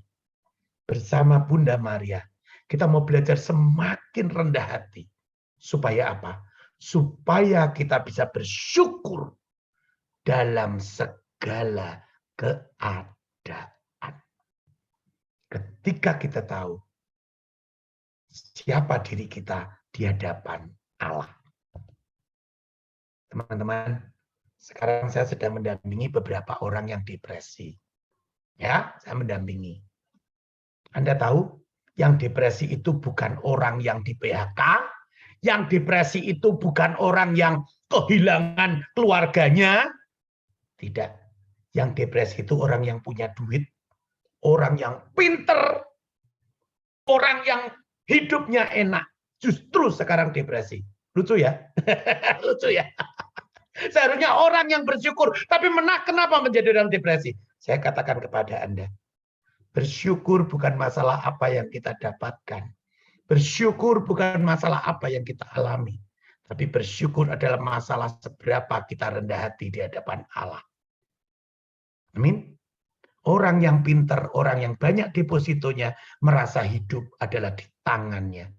bersama Bunda Maria, kita mau belajar semakin rendah hati. Supaya apa? Supaya kita bisa bersyukur dalam segala keadaan. Ketika kita tahu siapa diri kita di hadapan Allah. Teman-teman, sekarang saya sedang mendampingi beberapa orang yang depresi. Ya, saya mendampingi. Anda tahu, yang depresi itu bukan orang yang di PHK, yang depresi itu bukan orang yang kehilangan keluarganya. Tidak. Yang depresi itu orang yang punya duit, orang yang pinter, orang yang hidupnya enak. Justru sekarang depresi. Lucu ya? Lucu ya? Seharusnya orang yang bersyukur, tapi kenapa menjadi orang depresi? Saya katakan kepada Anda, bersyukur bukan masalah apa yang kita dapatkan. Bersyukur bukan masalah apa yang kita alami. Tapi bersyukur adalah masalah seberapa kita rendah hati di hadapan Allah. Amin. Orang yang pintar, orang yang banyak depositonya, merasa hidup adalah di tangannya.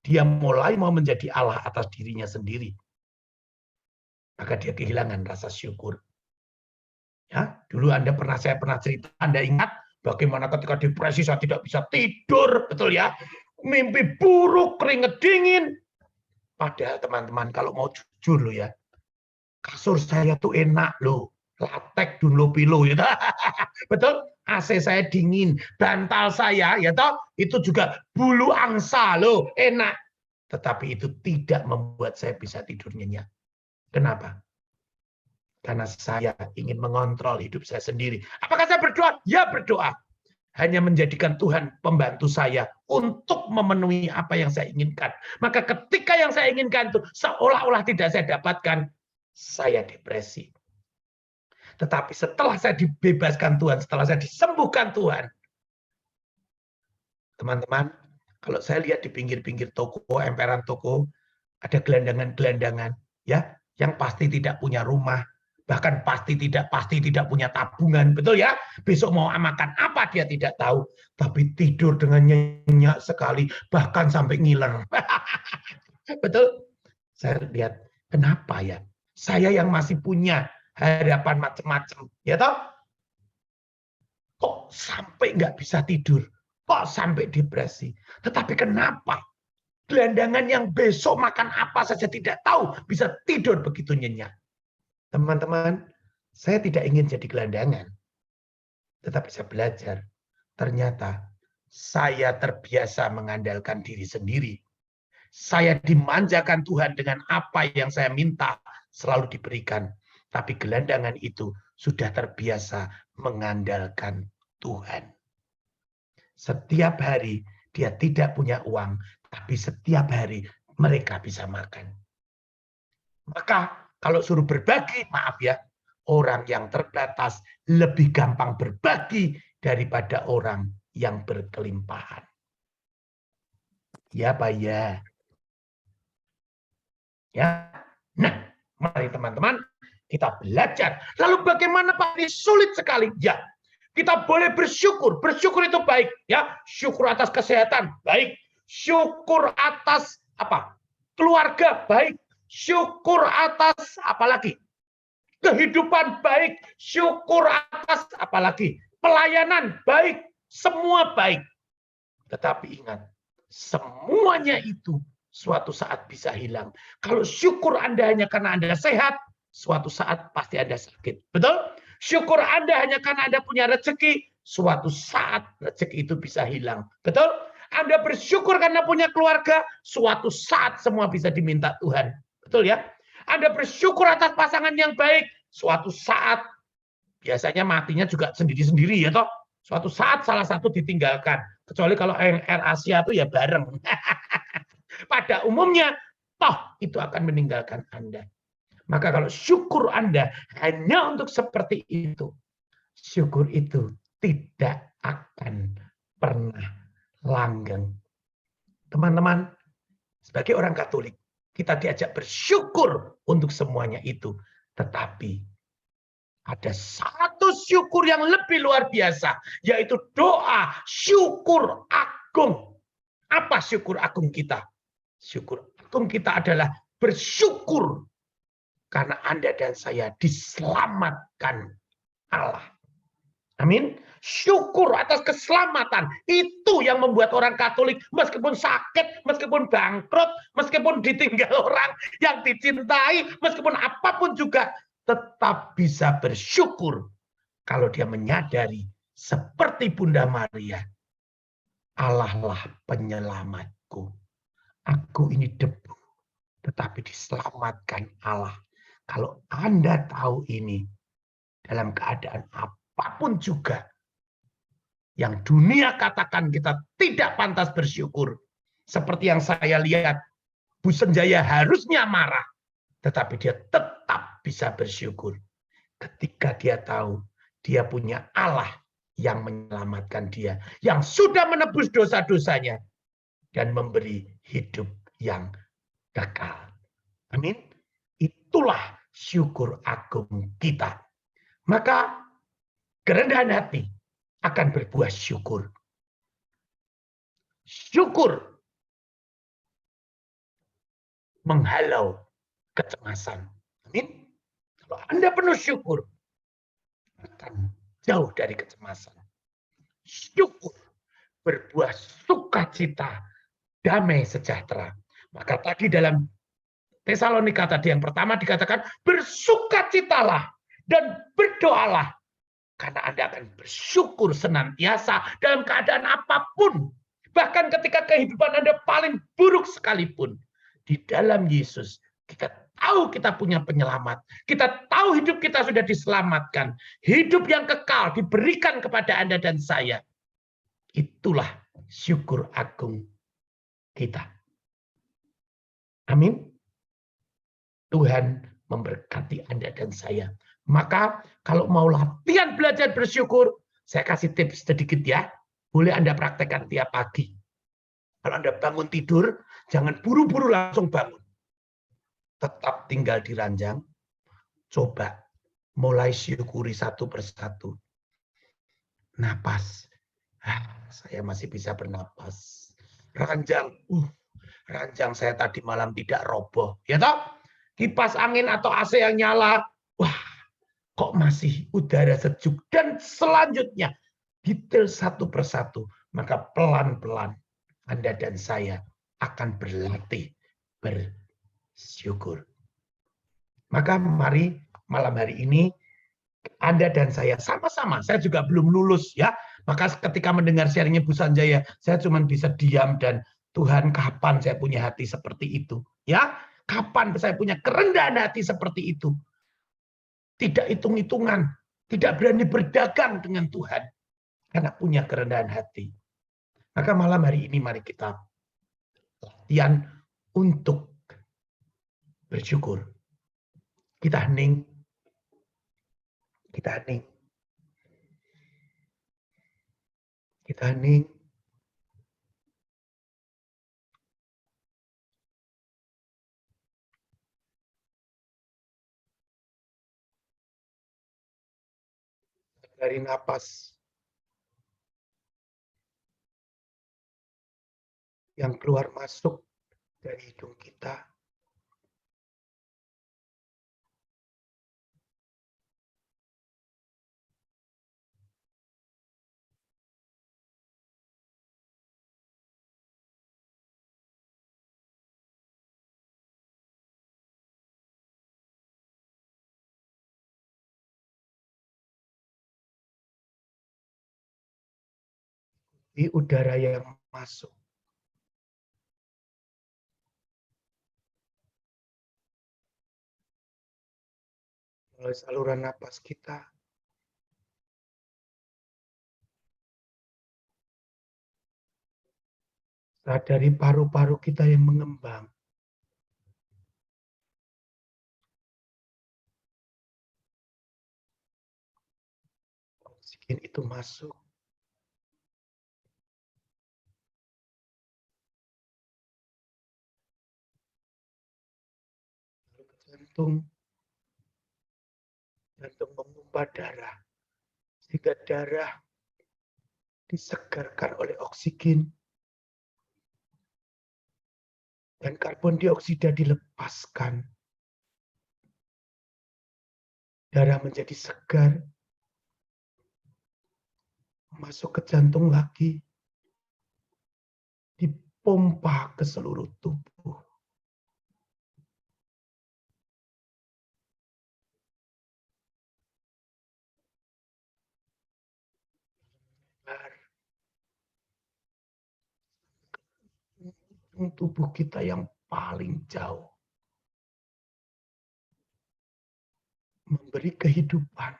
Dia mulai mau menjadi Allah atas dirinya sendiri. Maka dia kehilangan rasa syukur. Ya, dulu saya pernah cerita, Anda ingat bagaimana ketika depresi saya tidak bisa tidur, betul ya? Mimpi buruk, keringet dingin. Padahal teman-teman kalau mau jujur loh ya, kasur saya tuh enak loh, latek Dunlopilo ya, betul? AC saya dingin, bantal saya ya toh itu juga bulu angsa loh, enak. Tetapi itu tidak membuat saya bisa tidur nyenyak. Kenapa? Karena saya ingin mengontrol hidup saya sendiri. Apakah saya berdoa? Ya berdoa. Hanya menjadikan Tuhan pembantu saya untuk memenuhi apa yang saya inginkan. Maka ketika yang saya inginkan itu seolah-olah tidak saya dapatkan, saya depresi. Tetapi setelah saya dibebaskan Tuhan, setelah saya disembuhkan Tuhan, teman-teman, kalau saya lihat di pinggir-pinggir toko, emperan toko, ada gelandangan-gelandangan, ya, yang pasti tidak punya rumah, bahkan pasti tidak punya tabungan, betul ya? Besok mau makan apa dia tidak tahu, tapi tidur dengan nyenyak sekali, bahkan sampai ngiler. Betul? Saya lihat, kenapa ya? Saya yang masih punya harapan macam-macam, ya toh? Kok sampai nggak bisa tidur? Kok sampai depresi? Tetapi kenapa? Gelandangan yang besok makan apa saja tidak tahu, bisa tidur begitu nyenyak. Teman-teman, saya tidak ingin jadi gelandangan. Tetapi saya belajar, ternyata saya terbiasa mengandalkan diri sendiri. Saya dimanjakan Tuhan dengan apa yang saya minta selalu diberikan. Tapi gelandangan itu sudah terbiasa mengandalkan Tuhan. Setiap hari dia tidak punya uang, tapi setiap hari mereka bisa makan. Maka kalau suruh berbagi, maaf ya, orang yang terbatas lebih gampang berbagi daripada orang yang berkelimpahan. Ya Pak ya. Ya. Nah, mari teman-teman kita belajar. Lalu bagaimana Pak? Ini sulit sekali. Ya, kita boleh bersyukur. Bersyukur itu baik. Ya, syukur atas kesehatan, baik. Syukur atas apa? Keluarga, baik. Syukur atas apalagi? Kehidupan, baik. Syukur atas apalagi? Pelayanan, baik. Semua baik. Tetapi ingat, semuanya itu suatu saat bisa hilang. Kalau syukur Anda hanya karena Anda sehat, suatu saat pasti Anda sakit. Betul? Syukur Anda hanya karena Anda punya rezeki, suatu saat rezeki itu bisa hilang. Betul? Anda bersyukur karena punya keluarga, suatu saat semua bisa diminta Tuhan. Betul ya? Anda bersyukur atas pasangan yang baik, suatu saat biasanya matinya juga sendiri-sendiri ya toh. Suatu saat salah satu ditinggalkan. Kecuali kalau Air Asia itu ya bareng. Pada umumnya, toh itu akan meninggalkan Anda. Maka kalau syukur Anda hanya untuk seperti itu, syukur itu tidak akan pernah langgeng. Teman-teman, sebagai orang Katolik, Kita diajak bersyukur untuk semuanya itu. Tetapi ada satu syukur yang lebih luar biasa, yaitu doa syukur agung. Apa syukur agung kita? Syukur agung kita adalah bersyukur karena Anda dan saya diselamatkan Allah. Amin. Syukur atas keselamatan. Itu yang membuat orang Katolik meskipun sakit, meskipun bangkrut, meskipun ditinggal orang yang dicintai, meskipun apapun juga tetap bisa bersyukur kalau dia menyadari seperti Bunda Maria, Allah lah penyelamatku. Aku ini debu, tetapi diselamatkan Allah. Kalau Anda tahu ini, dalam keadaan apapun juga yang dunia katakan kita tidak pantas bersyukur, seperti yang saya lihat, Bu Senjaya harusnya marah, tetapi dia tetap bisa bersyukur ketika dia tahu dia punya Allah yang menyelamatkan dia, yang sudah menebus dosa-dosanya dan memberi hidup yang kekal. Amin. Itulah syukur agung kita. Maka kerendahan hati akan berbuah syukur. Syukur menghalau kecemasan. Amin. Kalau Anda penuh syukur, akan jauh dari kecemasan. Syukur berbuah sukacita, damai sejahtera. Maka tadi dalam Tesalonika tadi yang pertama dikatakan bersukacitalah dan berdoalah karena Anda akan bersyukur senantiasa dalam keadaan apapun. Bahkan ketika kehidupan Anda paling buruk sekalipun, di dalam Yesus kita tahu kita punya penyelamat. Kita tahu hidup kita sudah diselamatkan. Hidup yang kekal diberikan kepada Anda dan saya. Itulah syukur agung kita. Amin. Tuhan memberkati Anda dan saya. Maka kalau mau latihan belajar bersyukur, saya kasih tips sedikit ya. Boleh Anda praktekkan tiap pagi. Kalau Anda bangun tidur, jangan buru-buru langsung bangun. Tetap tinggal di ranjang. Coba mulai syukuri satu persatu. Napas. Saya masih bisa bernapas. Ranjang. Ranjang saya tadi malam tidak roboh. Ya toh? Kipas angin atau AC yang nyala, wah, kok masih udara sejuk. Dan selanjutnya, detail satu persatu, maka pelan-pelan Anda dan saya akan berlatih bersyukur. Maka mari malam hari ini, Anda dan saya sama-sama, saya juga belum lulus ya, maka ketika mendengar sharingnya Bu Sanjaya, saya cuma bisa diam dan Tuhan kapan saya punya hati seperti itu, ya? Kapan saya punya kerendahan hati seperti itu? Tidak hitung-hitungan, tidak berani berdagang dengan Tuhan karena punya kerendahan hati. Maka malam hari ini mari kita latihan untuk bersyukur. Kita hening. Kita hening. Kita hening. Dari napas yang keluar masuk dari hidung kita. Di udara yang masuk. Melalui saluran napas kita. Sadari paru-paru kita yang mengembang. Oksigen itu masuk. jantung memompa darah, sehingga darah disegarkan oleh oksigen, dan karbon dioksida dilepaskan. Darah menjadi segar, masuk ke jantung lagi, dipompa ke seluruh tubuh. Tubuh kita yang paling jauh, memberi kehidupan.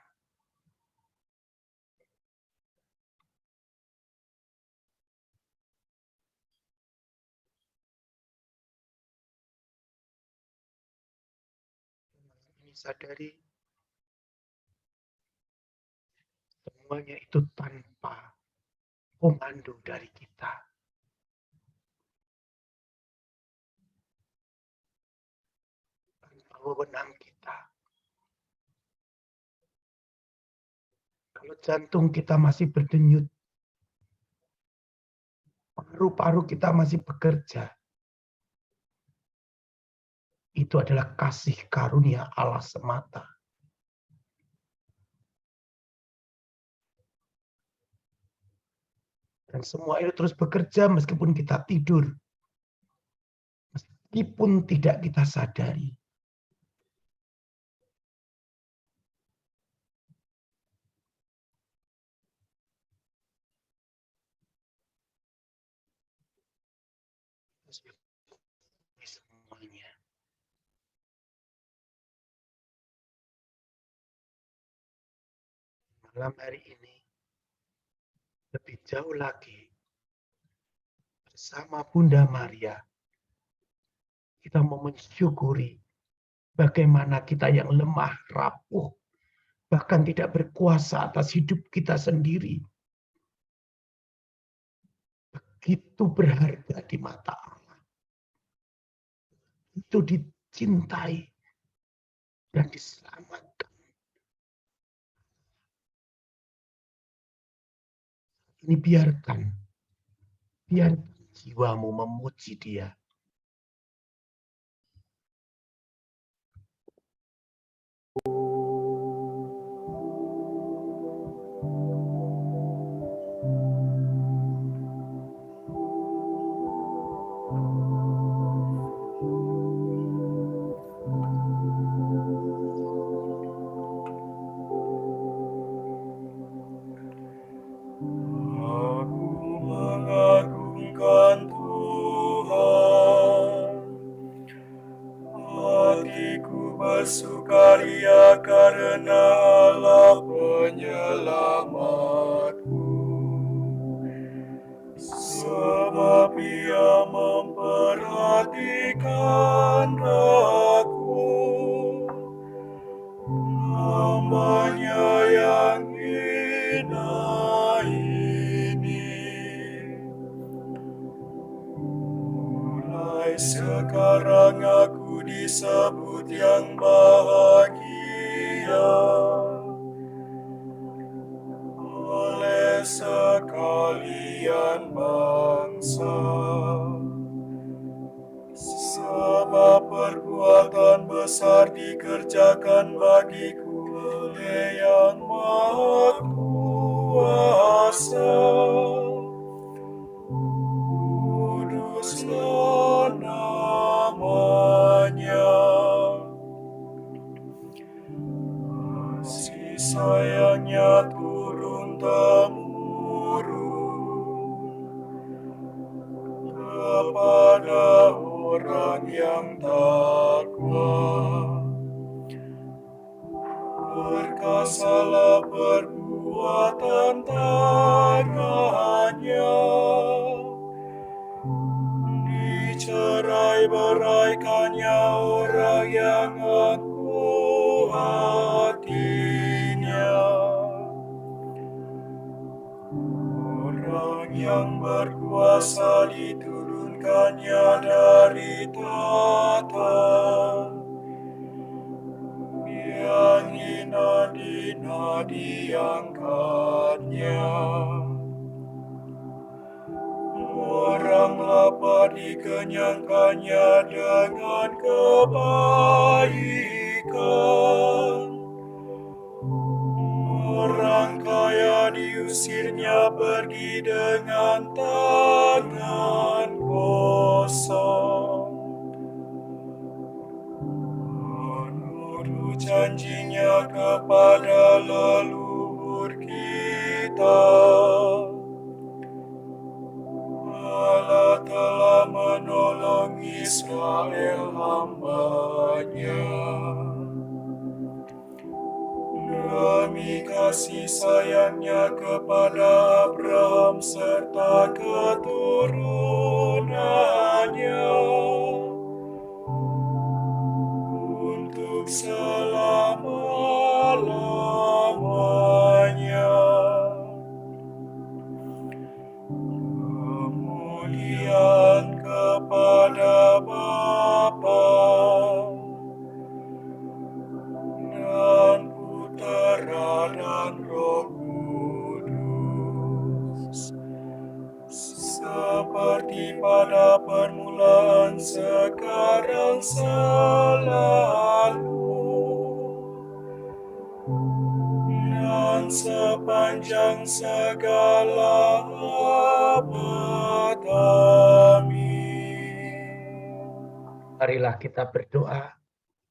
Ini sadari semuanya itu tanpa komando dari kita. Tanpa wewenang kita. Kalau jantung kita masih berdenyut, paru-paru kita masih bekerja, itu adalah kasih karunia Allah semata. Dan semua itu terus bekerja meskipun kita tidur. Meskipun tidak kita sadari. Semuanya. Malam hari ini lebih jauh lagi bersama Bunda Maria kita mau mensyukuri bagaimana kita yang lemah, rapuh, bahkan tidak berkuasa atas hidup kita sendiri, begitu berharga di mata Allah. Itu dicintai dan diselamatkan. Ini biarkan jiwamu memuji Dia. Bersukaria karena Allah penyelamatku, sebab Ia memperhatikan aku, hamba-Nya yang hina ini. Mulai sekarang aku disebut yang bahagia oleh sekalian bangsa, sebab perbuatan besar dikerjakan bagiku oleh Yang Maha Kuasa. Kuduslah namanya. Kasih sayangnya turun-temurun kepada orang yang takwa. Perkasalah perbuatan tangannya, dicerai-beraikannya orang yang aku hatinya. Orang yang berkuasa diturunkannya dari tahta, nadi-nadi angkatnya. Orang lapar dikenyangkannya dengan kebaikan. Orang kaya diusirnya pergi dengan tangan kosong. Menurut janjinya kepada leluhur kita, Allah telah menolong Israel hamba-Nya. Demi kasih sayangnya kepada Abraham serta keturunannya, untuk selama-lamanya. Kemuliaan kepada Bapa dan Putra dan Roh Kudus, seperti pada permulaan, sekarang, selalu, dan sepanjang segala abad. Amin. Marilah kita berdoa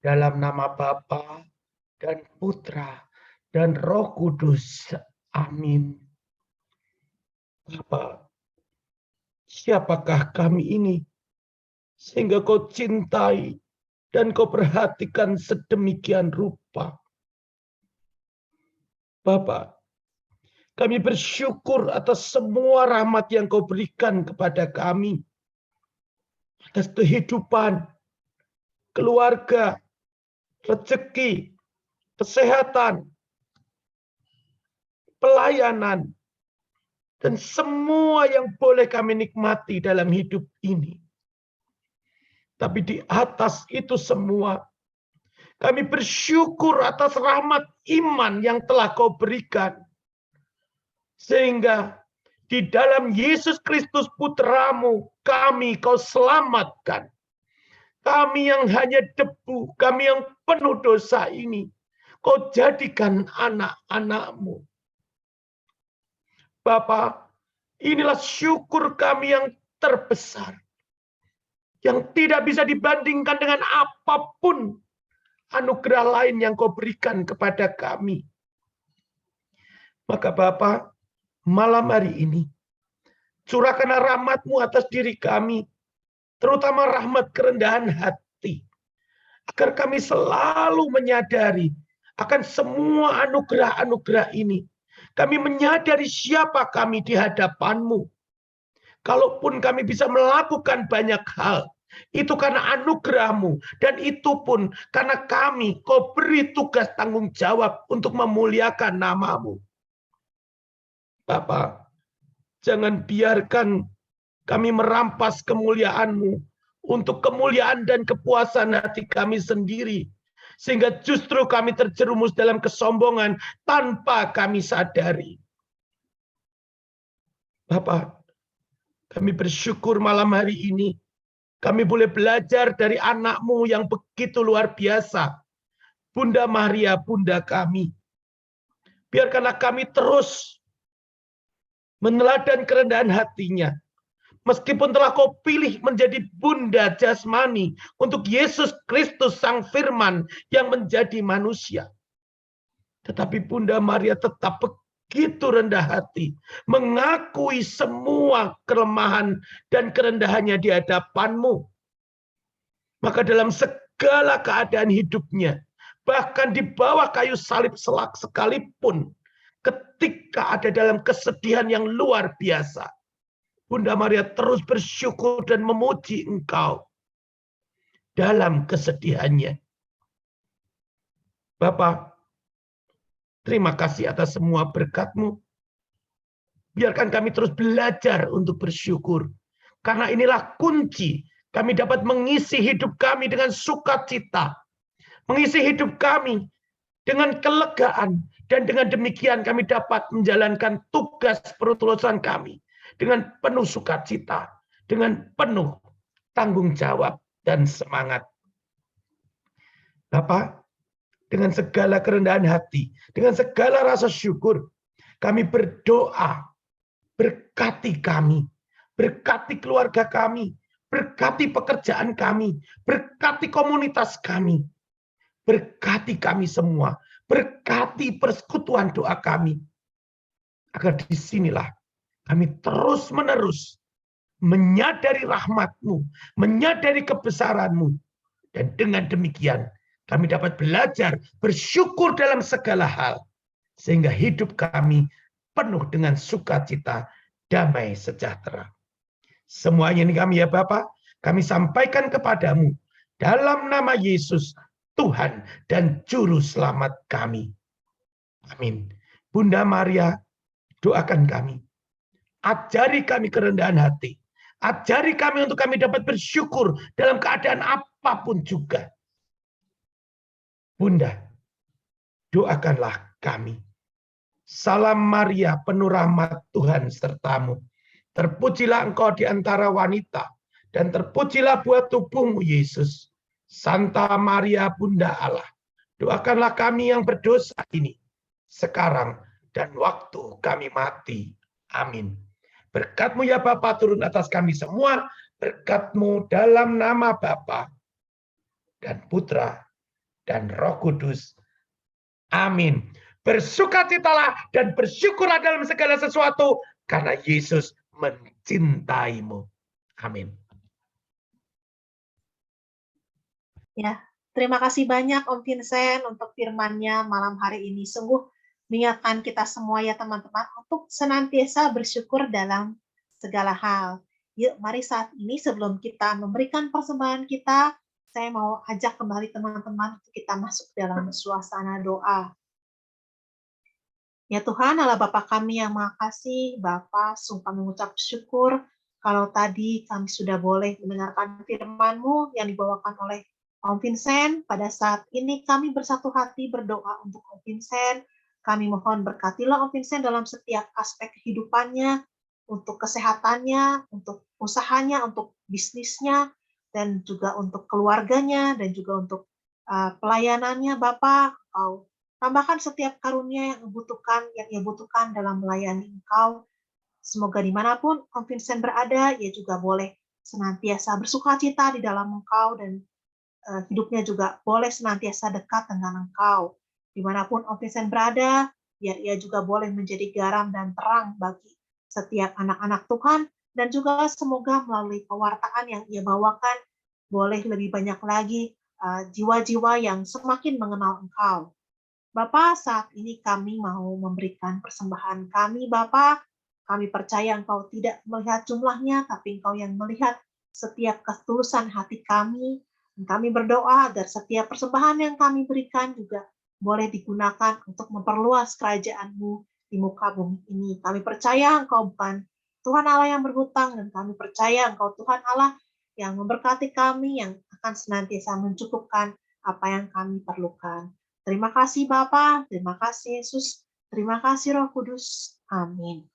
dalam nama Bapa dan Putra dan Roh Kudus. Amin. Bapa, siapakah kami ini sehingga Kau cintai dan Kau perhatikan sedemikian rupa? Bapa, kami bersyukur atas semua rahmat yang Kau berikan kepada kami, atas kehidupan, keluarga, rezeki, kesehatan, pelayanan, dan semua yang boleh kami nikmati dalam hidup ini. Tapi di atas itu semua, kami bersyukur atas rahmat iman yang telah Kau berikan. Sehingga di dalam Yesus Kristus Putramu, kami Kau selamatkan. Kami yang hanya debu, kami yang penuh dosa ini, Kau jadikan anak-anak-Mu. Bapa, inilah syukur kami yang terbesar, yang tidak bisa dibandingkan dengan apapun anugerah lain yang Kau berikan kepada kami. Maka Bapa, malam hari ini, curahkanlah rahmat-Mu atas diri kami, terutama rahmat kerendahan hati, agar kami selalu menyadari akan semua anugerah-anugerah ini. Kami menyadari siapa kami di hadapan-Mu. Kalaupun kami bisa melakukan banyak hal, itu karena anugerah-Mu, dan itu pun karena kami Kau beri tugas tanggung jawab untuk memuliakan nama-Mu. Bapa, jangan biarkan kami merampas kemuliaan-Mu untuk kemuliaan dan kepuasan hati kami sendiri, sehingga justru kami terjerumus dalam kesombongan tanpa kami sadari. Bapa, kami bersyukur malam hari ini kami boleh belajar dari anak-Mu yang begitu luar biasa, Bunda Maria, Bunda kami. Biarkanlah kami terus meneladan kerendahan hatinya, meskipun telah Kau pilih menjadi bunda jasmani untuk Yesus Kristus Sang Firman yang menjadi manusia. Tetapi Bunda Maria tetap begitu rendah hati, mengakui semua kelemahan dan kerendahannya di hadapan-Mu. Maka dalam segala keadaan hidupnya, bahkan di bawah kayu salib sekalipun, ketika ada dalam kesedihan yang luar biasa, Bunda Maria terus bersyukur dan memuji Engkau dalam kesedihannya. Bapa, terima kasih atas semua berkat-Mu. Biarkan kami terus belajar untuk bersyukur, karena inilah kunci kami dapat mengisi hidup kami dengan sukacita, mengisi hidup kami dengan kelegaan, dan dengan demikian kami dapat menjalankan tugas perutulusan kami dengan penuh sukacita, dengan penuh tanggung jawab dan semangat. Bapak, dengan segala kerendahan hati, dengan segala rasa syukur, kami berdoa, berkati kami, berkati keluarga kami, berkati pekerjaan kami, berkati komunitas kami, berkati kami semua, berkati persekutuan doa kami, agar disinilah kami terus-menerus menyadari rahmat-Mu, menyadari kebesaran-Mu, dan dengan demikian kami dapat belajar bersyukur dalam segala hal, sehingga hidup kami penuh dengan sukacita, damai sejahtera. Semuanya ini kami ya Bapa, kami sampaikan kepadamu dalam nama Yesus, Tuhan dan Juru Selamat kami. Amin. Bunda Maria, doakan kami. Ajari kami kerendahan hati. Ajari kami untuk kami dapat bersyukur dalam keadaan apapun juga. Bunda, doakanlah kami. Salam Maria, penuh rahmat Tuhan sertamu. Terpujilah engkau di antara wanita, dan terpujilah buah tubuhmu Yesus. Santa Maria Bunda Allah, doakanlah kami yang berdosa ini, sekarang dan waktu kami mati. Amin. Berkat-Mu ya Bapa turun atas kami semua, berkat-Mu dalam nama Bapa dan Putra dan Roh Kudus. Amin. Bersukacitalah dan bersyukurlah dalam segala sesuatu, karena Yesus mencintaimu. Amin. Ya, terima kasih banyak Om Vincent untuk firman-Nya malam hari ini. Sungguh mengingatkan kita semua ya teman-teman untuk senantiasa bersyukur dalam segala hal. Yuk, mari saat ini sebelum kita memberikan persembahan kita, saya mau ajak kembali teman-teman untuk kita masuk dalam suasana doa. Ya Tuhan, Allah Bapa kami yang Maha Kasih, Bapa, sungguh kami mengucap syukur kalau tadi kami sudah boleh mendengarkan firman-Mu yang dibawakan oleh Om Vincent. Pada saat ini kami bersatu hati berdoa untuk Om Vincent. Kami mohon berkatilah Om Vincent dalam setiap aspek kehidupannya, untuk kesehatannya, untuk usahanya, untuk bisnisnya, dan juga untuk keluarganya, dan juga untuk pelayanannya. Bapak, Engkau tambahkan setiap karunia yang ia butuhkan dalam melayani Engkau. Semoga dimanapun Om Vincent berada, ia juga boleh senantiasa bersukacita di dalam Engkau, dan hidupnya juga boleh senantiasa dekat dengan Engkau. Dimanapun Om Vincent berada, biar ia juga boleh menjadi garam dan terang bagi setiap anak-anak Tuhan, dan juga semoga melalui pewartaan yang ia bawakan, boleh lebih banyak lagi jiwa-jiwa yang semakin mengenal Engkau. Bapak, saat ini kami mau memberikan persembahan kami, Bapak. Kami percaya Engkau tidak melihat jumlahnya, tapi Engkau yang melihat setiap ketulusan hati kami. Dan kami berdoa agar setiap persembahan yang kami berikan juga boleh digunakan untuk memperluas kerajaan-Mu di muka bumi ini. Kami percaya Engkau bukan Tuhan Allah yang berhutang, dan kami percaya Engkau Tuhan Allah yang memberkati kami, yang akan senantiasa mencukupkan apa yang kami perlukan. Terima kasih Bapa, terima kasih Yesus, terima kasih Roh Kudus. Amin.